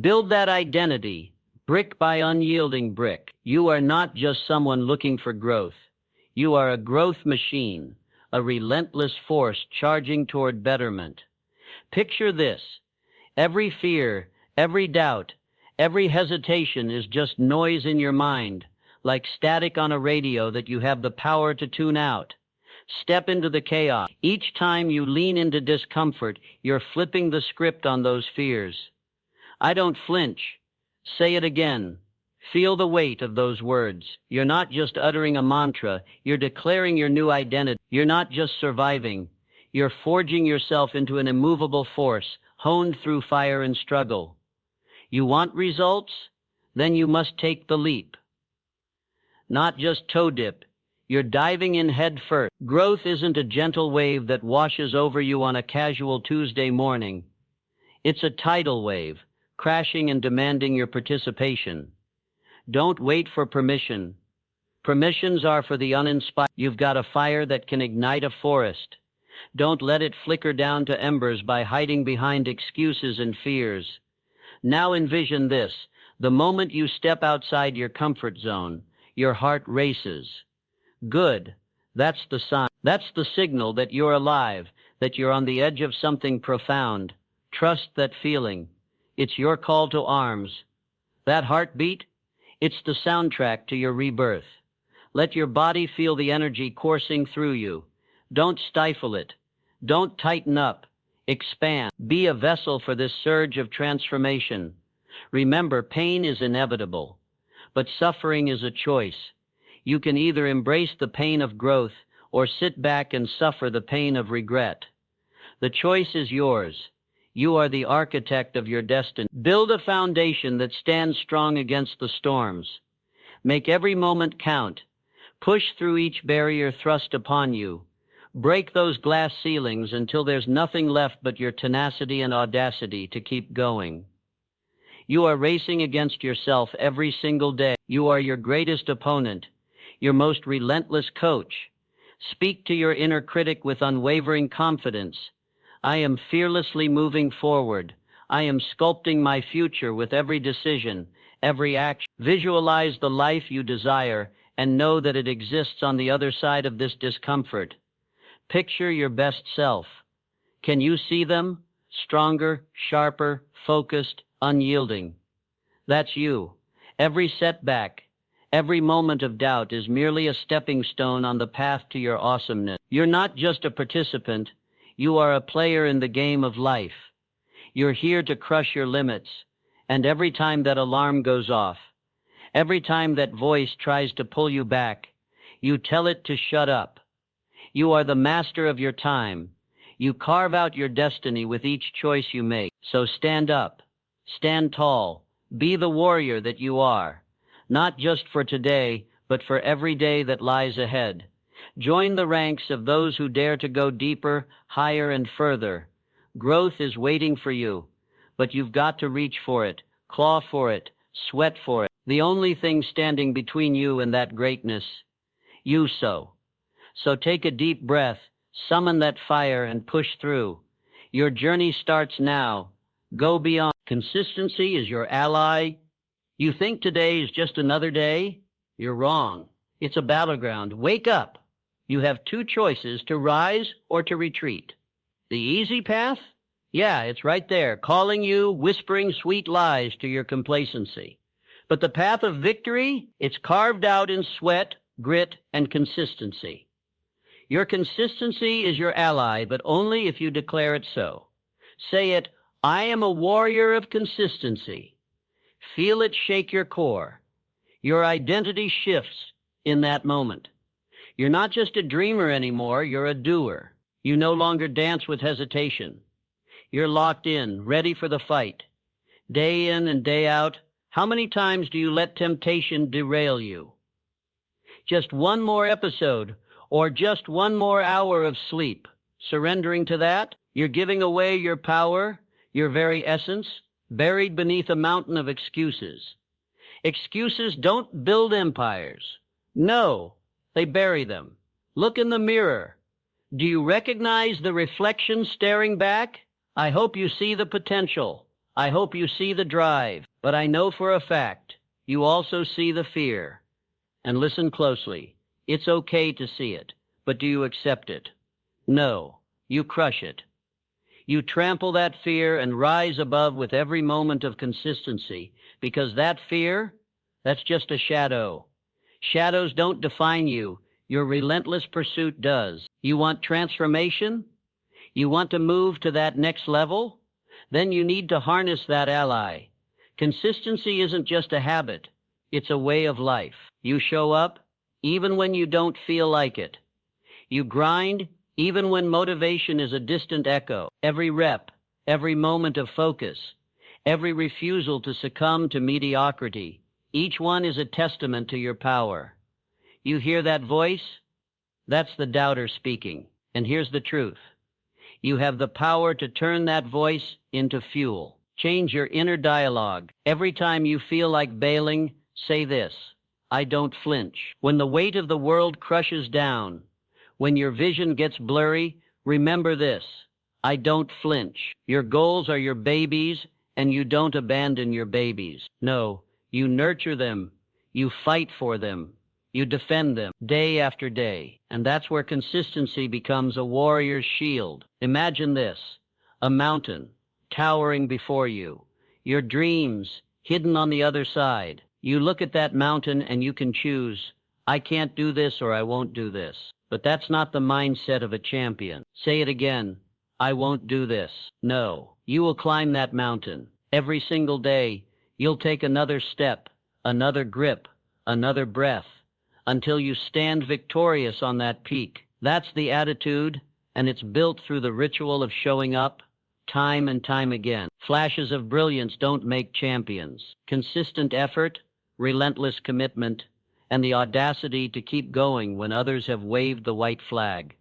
Build that identity, brick by unyielding brick. You are not just someone looking for growth. You are a growth machine, a relentless force charging toward betterment. Picture this. Every fear, every doubt, every hesitation is just noise in your mind, like static on a radio that you have the power to tune out. Step into the chaos. Each time you lean into discomfort, you're flipping the script on those fears. I don't flinch. Say it again. Feel the weight of those words. You're not just uttering a mantra, you're declaring your new identity. You're not just surviving. You're forging yourself into an immovable force, honed through fire and struggle. You want results? Then you must take the leap. Not just toe dip. You're diving in head first. Growth isn't a gentle wave that washes over you on a casual Tuesday morning. It's a tidal wave, crashing and demanding your participation. Don't wait for permission. Permissions are for the uninspired. You've got a fire that can ignite a forest. Don't let it flicker down to embers by hiding behind excuses and fears. Now envision this. The moment you step outside your comfort zone, your heart races. Good. That's the sign. That's the signal that you're alive, that you're on the edge of something profound. Trust that feeling. It's your call to arms. That heartbeat? It's the soundtrack to your rebirth. Let your body feel the energy coursing through you. Don't stifle it. Don't tighten up. Expand. Be a vessel for this surge of transformation. Remember, pain is inevitable, but suffering is a choice. You can either embrace the pain of growth or sit back and suffer the pain of regret. The choice is yours. You are the architect of your destiny. Build a foundation that stands strong against the storms. Make every moment count. Push through each barrier thrust upon you. Break those glass ceilings until there's nothing left but your tenacity and audacity to keep going. You are racing against yourself every single day. You are your greatest opponent, your most relentless coach. Speak to your inner critic with unwavering confidence. I am fearlessly moving forward. I am sculpting my future with every decision, every action. Visualize the life you desire and know that it exists on the other side of this discomfort. Picture your best self. Can you see them? Stronger, sharper, focused, unyielding. That's you. Every setback, every moment of doubt is merely a stepping stone on the path to your awesomeness. You're not just a participant. You are a player in the game of life. You're here to crush your limits. And every time that alarm goes off, every time that voice tries to pull you back, you tell it to shut up. You are the master of your time. You carve out your destiny with each choice you make. So stand up. Stand tall. Be the warrior that you are. Not just for today, but for every day that lies ahead. Join the ranks of those who dare to go deeper, higher, and further. Growth is waiting for you, but you've got to reach for it, claw for it, sweat for it. The only thing standing between you and that greatness, you. So take a deep breath, summon that fire, and push through. Your journey starts now. Go beyond. Consistency is your ally. You think today is just another day? You're wrong. It's a battleground. Wake up. You have two choices: to rise or to retreat. The easy path? Yeah, it's right there, calling you, whispering sweet lies to your complacency. But the path of victory? It's carved out in sweat, grit, and consistency. Your consistency is your ally, but only if you declare it so. Say it, I am a warrior of consistency. Feel it shake your core. Your identity shifts in that moment. You're not just a dreamer anymore, you're a doer. You no longer dance with hesitation. You're locked in, ready for the fight. Day in and day out, how many times do you let temptation derail you? Just one more episode, or just one more hour of sleep. Surrendering to that, you're giving away your power, your very essence, buried beneath a mountain of excuses. Excuses don't build empires. No, they bury them. Look in the mirror. Do you recognize the reflection staring back? I hope you see the potential. I hope you see the drive. But I know for a fact, you also see the fear. And listen closely. It's okay to see it, but do you accept it? No, you crush it. You trample that fear and rise above with every moment of consistency, because that fear, that's just a shadow. Shadows don't define you. Your relentless pursuit does. You want transformation? You want to move to that next level? Then you need to harness that ally. Consistency isn't just a habit. It's a way of life. You show up even when you don't feel like it. You grind even when motivation is a distant echo. Every rep, every moment of focus, every refusal to succumb to mediocrity, each one is a testament to your power. You hear that voice? That's the doubter speaking. And here's the truth. You have the power to turn that voice into fuel. Change your inner dialogue. Every time you feel like bailing, say this: I don't flinch. When the weight of the world crushes down, when your vision gets blurry, remember this: I don't flinch. Your goals are your babies, and you don't abandon your babies. No, you nurture them. You fight for them. You defend them day after day. And that's where consistency becomes a warrior's shield. Imagine this: a mountain towering before you, your dreams hidden on the other side. You look at that mountain and you can choose, I can't do this or I won't do this. But that's not the mindset of a champion. Say it again: I won't do this. No, you will climb that mountain. Every single day, you'll take another step, another grip, another breath, until you stand victorious on that peak. That's the attitude, and it's built through the ritual of showing up, time and time again. Flashes of brilliance don't make champions. Consistent effort, relentless commitment, and the audacity to keep going when others have waved the white flag.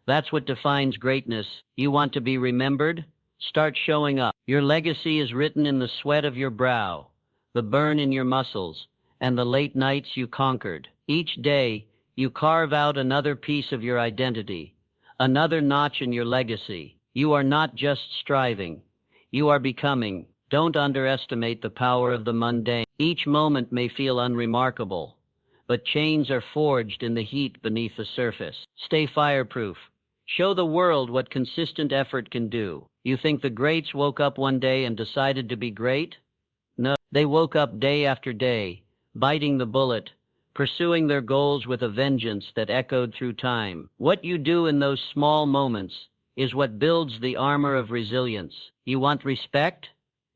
That's what defines greatness. You want to be remembered? Start showing up. Your legacy is written in the sweat of your brow, the burn in your muscles, and the late nights you conquered. Each day, you carve out another piece of your identity, another notch in your legacy. You are not just striving. You are becoming. Don't underestimate the power of the mundane. Each moment may feel unremarkable, but chains are forged in the heat beneath the surface. Stay fireproof. Show the world what consistent effort can do. You think the greats woke up one day and decided to be great? No, they woke up day after day, biting the bullet, pursuing their goals with a vengeance that echoed through time. What you do in those small moments is what builds the armor of resilience. You want respect?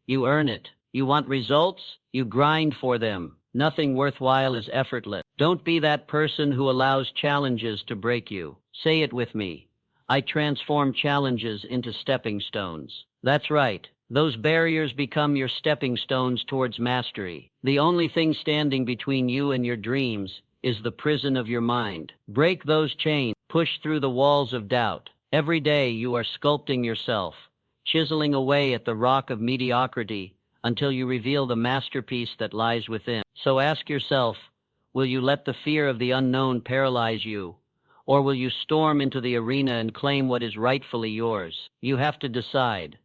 You earn it. You want results? You grind for them. Nothing worthwhile is effortless. Don't be that person who allows challenges to break you. Say it with me: I transform challenges into stepping stones. That's right. Those barriers become your stepping stones towards mastery. The only thing standing between you and your dreams is the prison of your mind. Break those chains. Push through the walls of doubt. Every day you are sculpting yourself, chiseling away at the rock of mediocrity until you reveal the masterpiece that lies within. So ask yourself, will you let the fear of the unknown paralyze you, or will you storm into the arena and claim what is rightfully yours? You have to decide.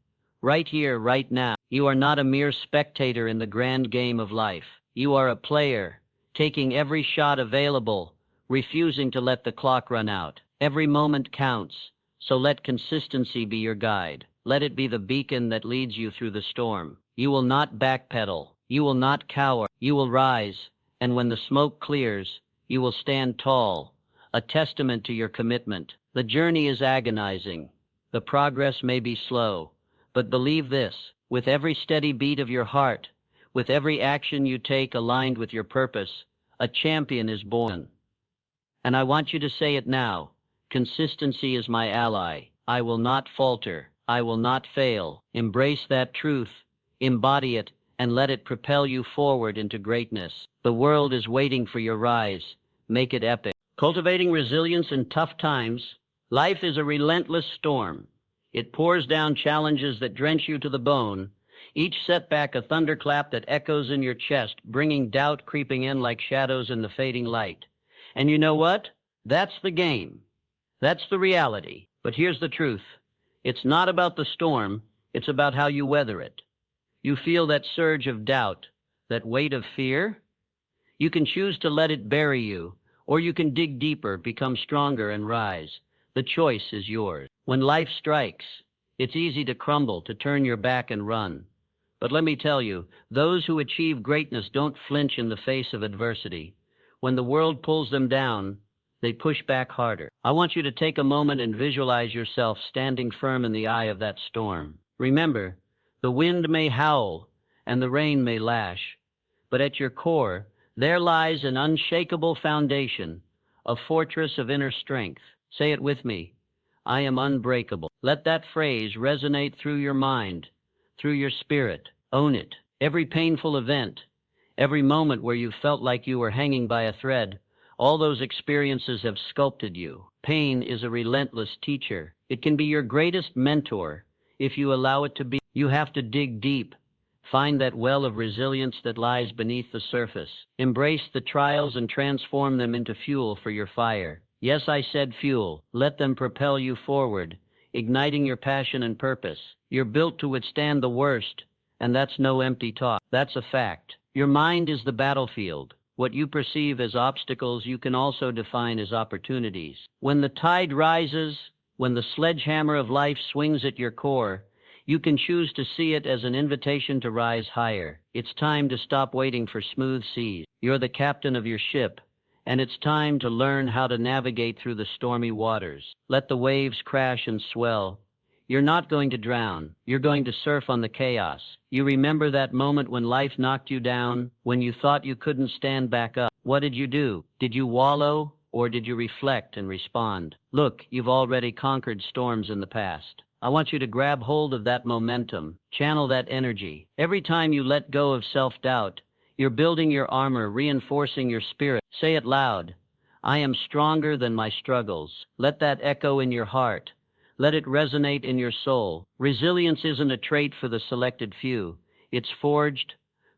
Right here, right now. You are not a mere spectator in the grand game of life. You are a player, taking every shot available, refusing to let the clock run out. Every moment counts, so let consistency be your guide. Let it be the beacon that leads you through the storm. You will not backpedal. You will not cower. You will rise, and when the smoke clears, you will stand tall, a testament to your commitment. The journey is agonizing. The progress may be slow, but believe this: with every steady beat of your heart, with every action you take aligned with your purpose, a champion is born. And I want you to say it now: consistency is my ally. I will not falter. I will not fail. Embrace that truth, embody it, and let it propel you forward into greatness. The world is waiting for your rise. Make it epic. Cultivating resilience in tough times. Life is a relentless storm. It pours down challenges that drench you to the bone, each setback a thunderclap that echoes in your chest, bringing doubt creeping in like shadows in the fading light. And you know what? That's the game. That's the reality. But here's the truth. It's not about the storm. It's about how you weather it. You feel that surge of doubt, that weight of fear? You can choose to let it bury you, or you can dig deeper, become stronger, and rise. The choice is yours. When life strikes, it's easy to crumble, to turn your back and run. But let me tell you, those who achieve greatness don't flinch in the face of adversity. When the world pulls them down, they push back harder. I want you to take a moment and visualize yourself standing firm in the eye of that storm. Remember, the wind may howl and the rain may lash, but at your core, there lies an unshakable foundation, a fortress of inner strength. Say it with me. I am unbreakable. Let that phrase resonate through your mind, through your spirit. Own it. Every painful event, every moment where you felt like you were hanging by a thread, all those experiences have sculpted you. Pain is a relentless teacher. It can be your greatest mentor if you allow it to be. You have to dig deep. Find that well of resilience that lies beneath the surface. Embrace the trials and transform them into fuel for your fire. Yes, I said fuel. Let them propel you forward, igniting your passion and purpose. You're built to withstand the worst, and that's no empty talk. That's a fact. Your mind is the battlefield. What you perceive as obstacles, you can also define as opportunities. When the tide rises, when the sledgehammer of life swings at your core, you can choose to see it as an invitation to rise higher. It's time to stop waiting for smooth seas. You're the captain of your ship, and it's time to learn how to navigate through the stormy waters. Let the waves crash and swell. You're not going to drown. You're going to surf on the chaos. You remember that moment when life knocked you down, when you thought you couldn't stand back up. What did you do? Did you wallow, or did you reflect and respond? Look, you've already conquered storms in the past. I want you to grab hold of that momentum, channel that energy. Every time you let go of self-doubt, you're building your armor, reinforcing your spirit. Say it loud. I am stronger than my struggles. Let that echo in your heart. Let it resonate in your soul. Resilience isn't a trait for the selected few. It's forged,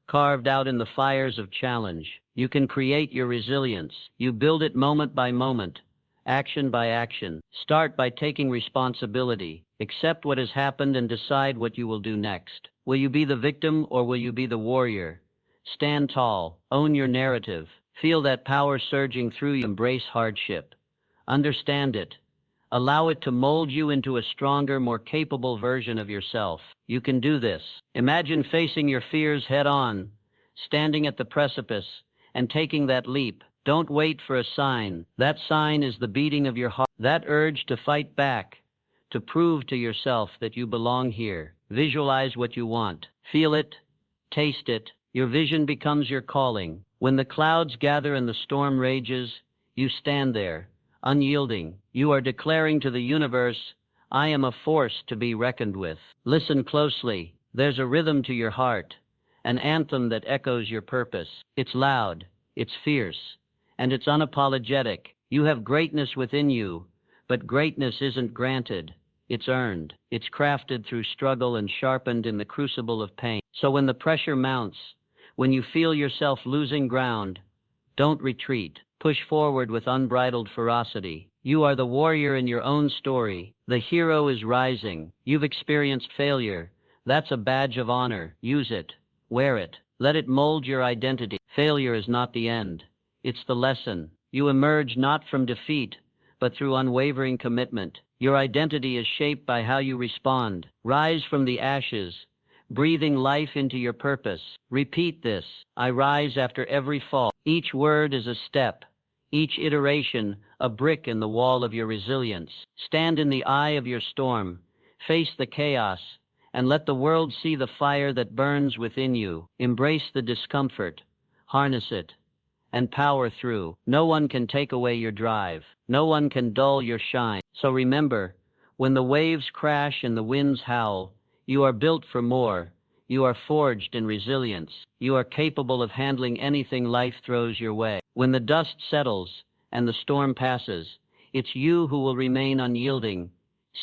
carved out in the fires of challenge. You can create your resilience. You build it moment by moment, action by action. Start by taking responsibility. Accept what has happened and decide what you will do next. Will you be the victim or will you be the warrior? Stand tall. Own your narrative. Feel that power surging through you. Embrace hardship. Understand it. Allow it to mold you into a stronger, more capable version of yourself. You can do this. Imagine facing your fears head on, standing at the precipice, and taking that leap. Don't wait for a sign. That sign is the beating of your heart. That urge to fight back, to prove to yourself that you belong here. Visualize what you want. Feel it. Taste it. Your vision becomes your calling. When the clouds gather and the storm rages, you stand there, unyielding. You are declaring to the universe, I am a force to be reckoned with. Listen closely. There's a rhythm to your heart, an anthem that echoes your purpose. It's loud, it's fierce, and it's unapologetic. You have greatness within you, but greatness isn't granted. It's earned. It's crafted through struggle and sharpened in the crucible of pain. So when the pressure mounts, when you feel yourself losing ground, don't retreat. Push forward with unbridled ferocity. You are the warrior in your own story. The hero is rising. You've experienced failure. That's a badge of honor. Use it. Wear it. Let it mold your identity. Failure is not the end. It's the lesson. You emerge not from defeat, but through unwavering commitment. Your identity is shaped by how you respond. Rise from the ashes, breathing life into your purpose. Repeat this. I rise after every fall. Each word is a step. Each iteration, a brick in the wall of your resilience. Stand in the eye of your storm. Face the chaos, and let the world see the fire that burns within you. Embrace the discomfort. Harness it, and power through. No one can take away your drive. No one can dull your shine. So remember, when the waves crash and the winds howl, you are built for more. You are forged in resilience. You are capable of handling anything life throws your way. When the dust settles and the storm passes, it's you who will remain unyielding,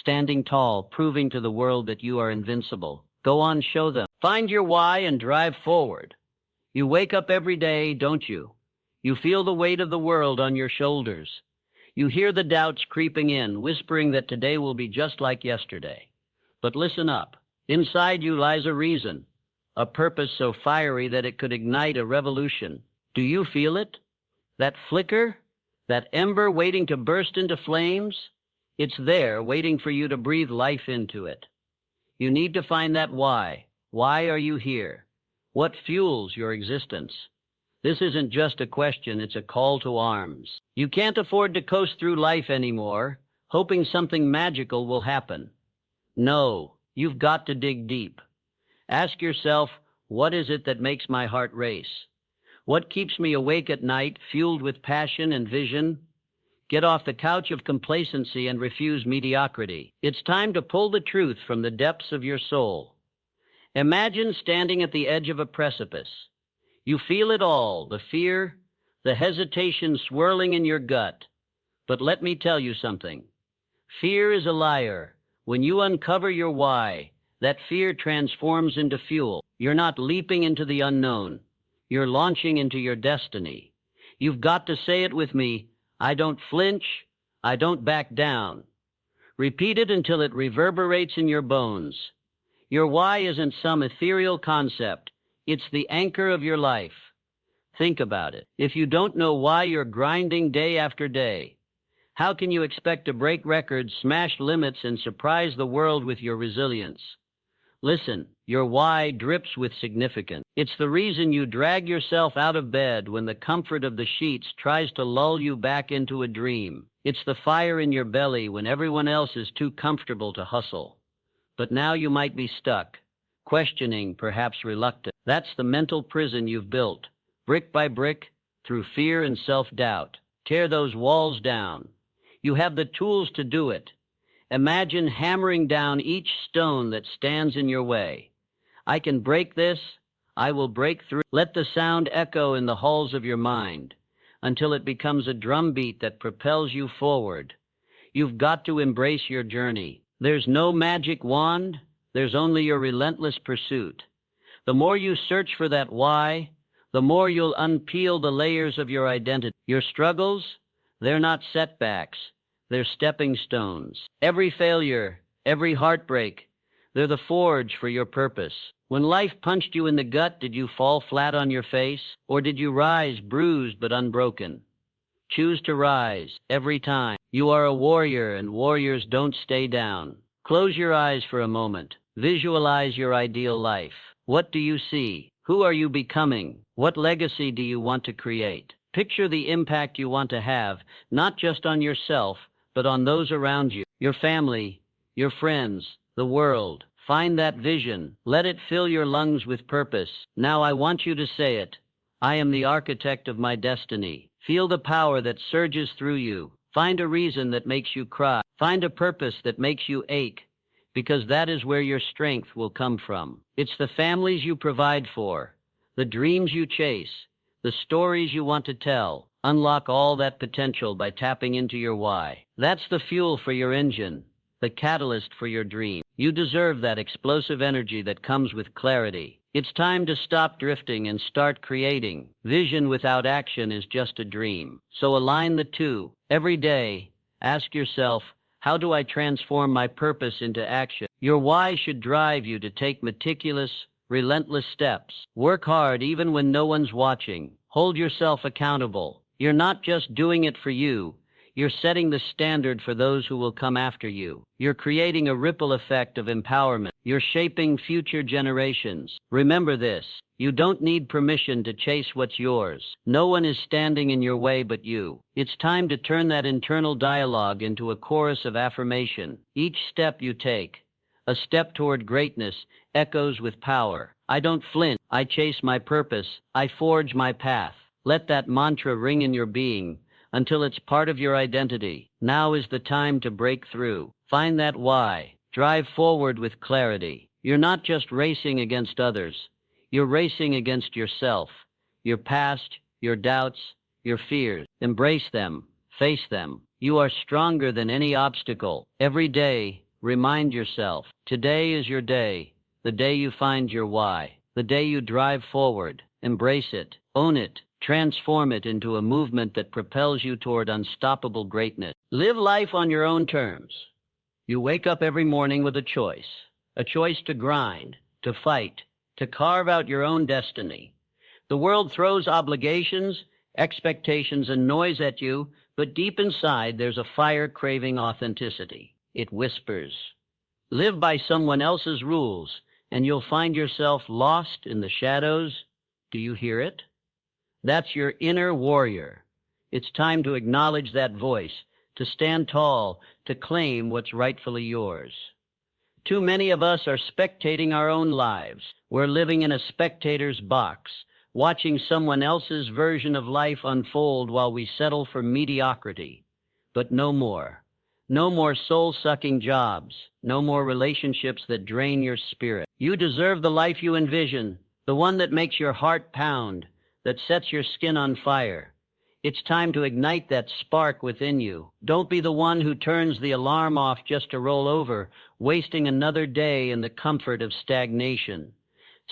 standing tall, proving to the world that you are invincible. Go on, show them. Find your why and drive forward. You wake up every day, don't you? You feel the weight of the world on your shoulders. You hear the doubts creeping in, whispering that today will be just like yesterday. But listen up. Inside you lies a reason, a purpose so fiery that it could ignite a revolution. Do you feel it? That flicker? That ember waiting to burst into flames? It's there, waiting for you to breathe life into it. You need to find that why. Why are you here? What fuels your existence? This isn't just a question, it's a call to arms. You can't afford to coast through life anymore, hoping something magical will happen. No, you've got to dig deep. Ask yourself, what is it that makes my heart race? What keeps me awake at night, fueled with passion and vision? Get off the couch of complacency and refuse mediocrity. It's time to pull the truth from the depths of your soul. Imagine standing at the edge of a precipice. You feel it all, the fear, the hesitation swirling in your gut. But let me tell you something. Fear is a liar. When you uncover your why, that fear transforms into fuel. You're not leaping into the unknown. You're launching into your destiny. You've got to say it with me. I don't flinch. I don't back down. Repeat it until it reverberates in your bones. Your why isn't some ethereal concept. It's the anchor of your life. Think about it. If you don't know why you're grinding day after day, how can you expect to break records, smash limits, and surprise the world with your resilience? Listen, your why drips with significance. It's the reason you drag yourself out of bed when the comfort of the sheets tries to lull you back into a dream. It's the fire in your belly when everyone else is too comfortable to hustle. But now you might be stuck, questioning, perhaps reluctant. That's the mental prison you've built, brick by brick, through fear and self-doubt. Tear those walls down. You have the tools to do it. Imagine hammering down each stone that stands in your way. I can break this. I will break through. Let the sound echo in the halls of your mind until it becomes a drumbeat that propels you forward. You've got to embrace your journey. There's no magic wand. There's only your relentless pursuit. The more you search for that why, the more you'll unpeel the layers of your identity. Your struggles, they're not setbacks. They're stepping stones. Every failure, every heartbreak, they're the forge for your purpose. When life punched you in the gut, did you fall flat on your face? Or did you rise bruised but unbroken? Choose to rise every time. You are a warrior, and warriors don't stay down. Close your eyes for a moment. Visualize your ideal life. What do you see? Who are you becoming? What legacy do you want to create? Picture the impact you want to have, not just on yourself, but on those around you, your family, your friends, the world. Find that vision. Let it fill your lungs with purpose. Now I want you to say it. I am the architect of my destiny. Feel the power that surges through you. Find a reason that makes you cry. Find a purpose that makes you ache, because that is where your strength will come from. It's the families you provide for, the dreams you chase, the stories you want to tell. Unlock all that potential by tapping into your why. That's the fuel for your engine, the catalyst for your dream. You deserve that explosive energy that comes with clarity. It's time to stop drifting and start creating. Vision without action is just a dream. So align the two. Every day, ask yourself, how do I transform my purpose into action? Your why should drive you to take meticulous, relentless steps. Work hard even when no one's watching. Hold yourself accountable. You're not just doing it for you. You're setting the standard for those who will come after you. You're creating a ripple effect of empowerment. You're shaping future generations. Remember this. You don't need permission to chase what's yours. No one is standing in your way but you. It's time to turn that internal dialogue into a chorus of affirmation. Each step you take, a step toward greatness, echoes with power. I don't flinch. I chase my purpose. I forge my path. Let that mantra ring in your being until it's part of your identity. Now is the time to break through. Find that why. Drive forward with clarity. You're not just racing against others. You're racing against yourself, your past, your doubts, your fears. Embrace them. Face them. You are stronger than any obstacle. Every day, remind yourself, today is your day, the day you find your why, the day you drive forward. Embrace it. Own it. Transform it into a movement that propels you toward unstoppable greatness. Live life on your own terms. You wake up every morning with a choice to grind, to fight, to carve out your own destiny. The world throws obligations, expectations, and noise at you, but deep inside there's a fire craving authenticity. It whispers, live by someone else's rules, and you'll find yourself lost in the shadows. Do you hear it? That's your inner warrior. It's time to acknowledge that voice, to stand tall, to claim what's rightfully yours. Too many of us are spectating our own lives. We're living in a spectator's box, watching someone else's version of life unfold while we settle for mediocrity. But no more. No more soul-sucking jobs. No more relationships that drain your spirit. You deserve the life you envision, the one that makes your heart pound, that sets your skin on fire. It's time to ignite that spark within you. Don't be the one who turns the alarm off just to roll over, wasting another day in the comfort of stagnation.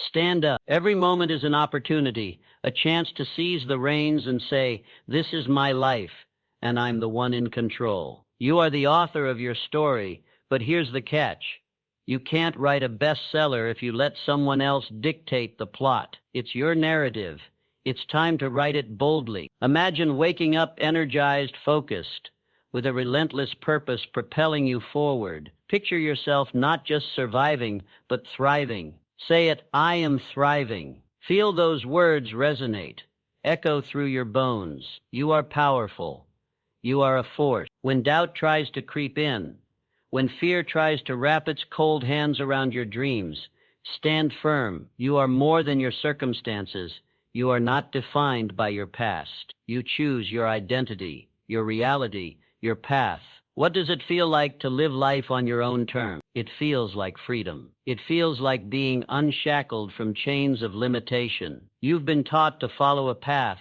Stand up. Every moment is an opportunity, a chance to seize the reins and say, "This is my life, and I'm the one in control." You are the author of your story, but here's the catch. You can't write a bestseller if you let someone else dictate the plot. It's your narrative. It's time to write it boldly. Imagine waking up energized, focused, with a relentless purpose propelling you forward. Picture yourself not just surviving, but thriving. Say it, "I am thriving." Feel those words resonate, echo through your bones. You are powerful. You are a force. When doubt tries to creep in, when fear tries to wrap its cold hands around your dreams, stand firm. You are more than your circumstances. You are not defined by your past. You choose your identity, your reality, your path. What does it feel like to live life on your own terms? It feels like freedom. It feels like being unshackled from chains of limitation. You've been taught to follow a path,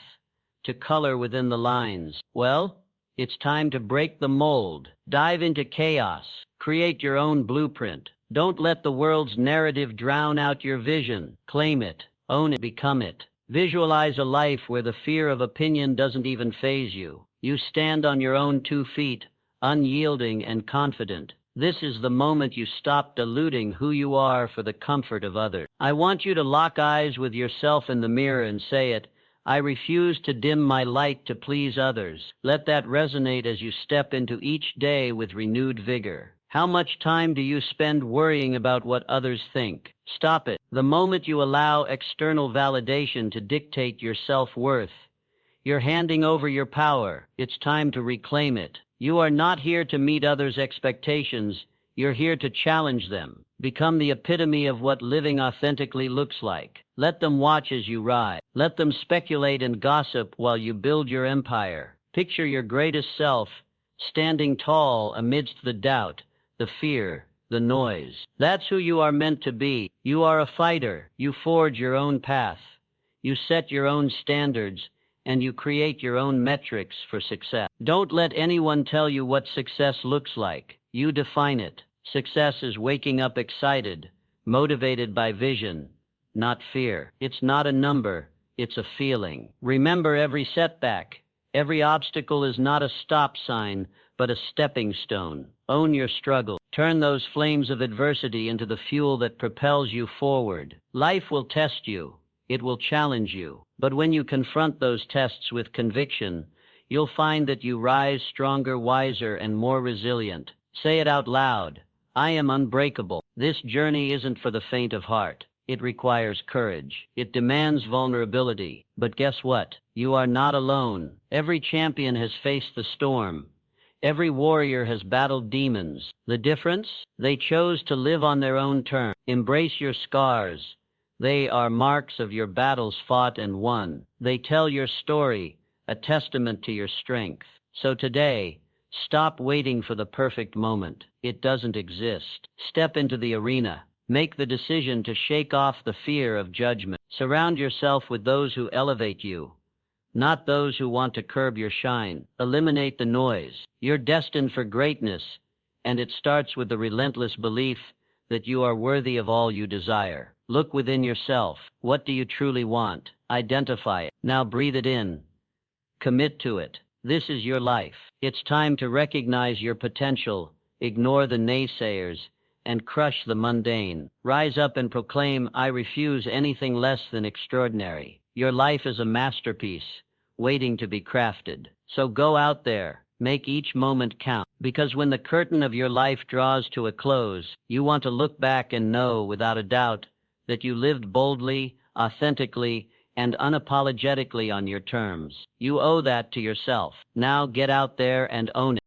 to color within the lines. Well, it's time to break the mold. Dive into chaos. Create your own blueprint. Don't let the world's narrative drown out your vision. Claim it. Own it. Become it. Visualize a life where the fear of opinion doesn't even faze you. You stand on your own 2 feet, unyielding and confident. This is the moment you stop diluting who you are for the comfort of others. I want you to lock eyes with yourself in the mirror and say it, "I refuse to dim my light to please others." Let that resonate as you step into each day with renewed vigor. How much time do you spend worrying about what others think? Stop it. The moment you allow external validation to dictate your self-worth, you're handing over your power. It's time to reclaim it. You are not here to meet others' expectations. You're here to challenge them. Become the epitome of what living authentically looks like. Let them watch as you rise. Let them speculate and gossip while you build your empire. Picture your greatest self, standing tall amidst the doubt, the fear, the noise. That's who you are meant to be. You are a fighter. You forge your own path. You set your own standards, and you create your own metrics for success. Don't let anyone tell you what success looks like. You define it. Success is waking up excited, motivated by vision, not fear. It's not a number, it's a feeling. Remember, every setback, every obstacle is not a stop sign, but a stepping stone. Own your struggle. Turn those flames of adversity into the fuel that propels you forward. Life will test you. It will challenge you. But when you confront those tests with conviction, you'll find that you rise stronger, wiser, and more resilient. Say it out loud. I am unbreakable. This journey isn't for the faint of heart. It requires courage. It demands vulnerability. But guess what? You are not alone. Every champion has faced the storm. Every warrior has battled demons. The difference? They chose to live on their own terms. Embrace your scars. They are marks of your battles fought and won. They tell your story, a testament to your strength. So today, stop waiting for the perfect moment. It doesn't exist. Step into the arena. Make the decision to shake off the fear of judgment. Surround yourself with those who elevate you, not those who want to curb your shine. Eliminate the noise. You're destined for greatness, and it starts with the relentless belief that you are worthy of all you desire. Look within yourself. What do you truly want? Identify it. Now breathe it in. Commit to it. This is your life. It's time to recognize your potential, ignore the naysayers, and crush the mundane. Rise up and proclaim, "I refuse anything less than extraordinary." Your life is a masterpiece, waiting to be crafted. So go out there, make each moment count. Because when the curtain of your life draws to a close, you want to look back and know without a doubt that you lived boldly, authentically, and unapologetically on your terms. You owe that to yourself. Now get out there and own it.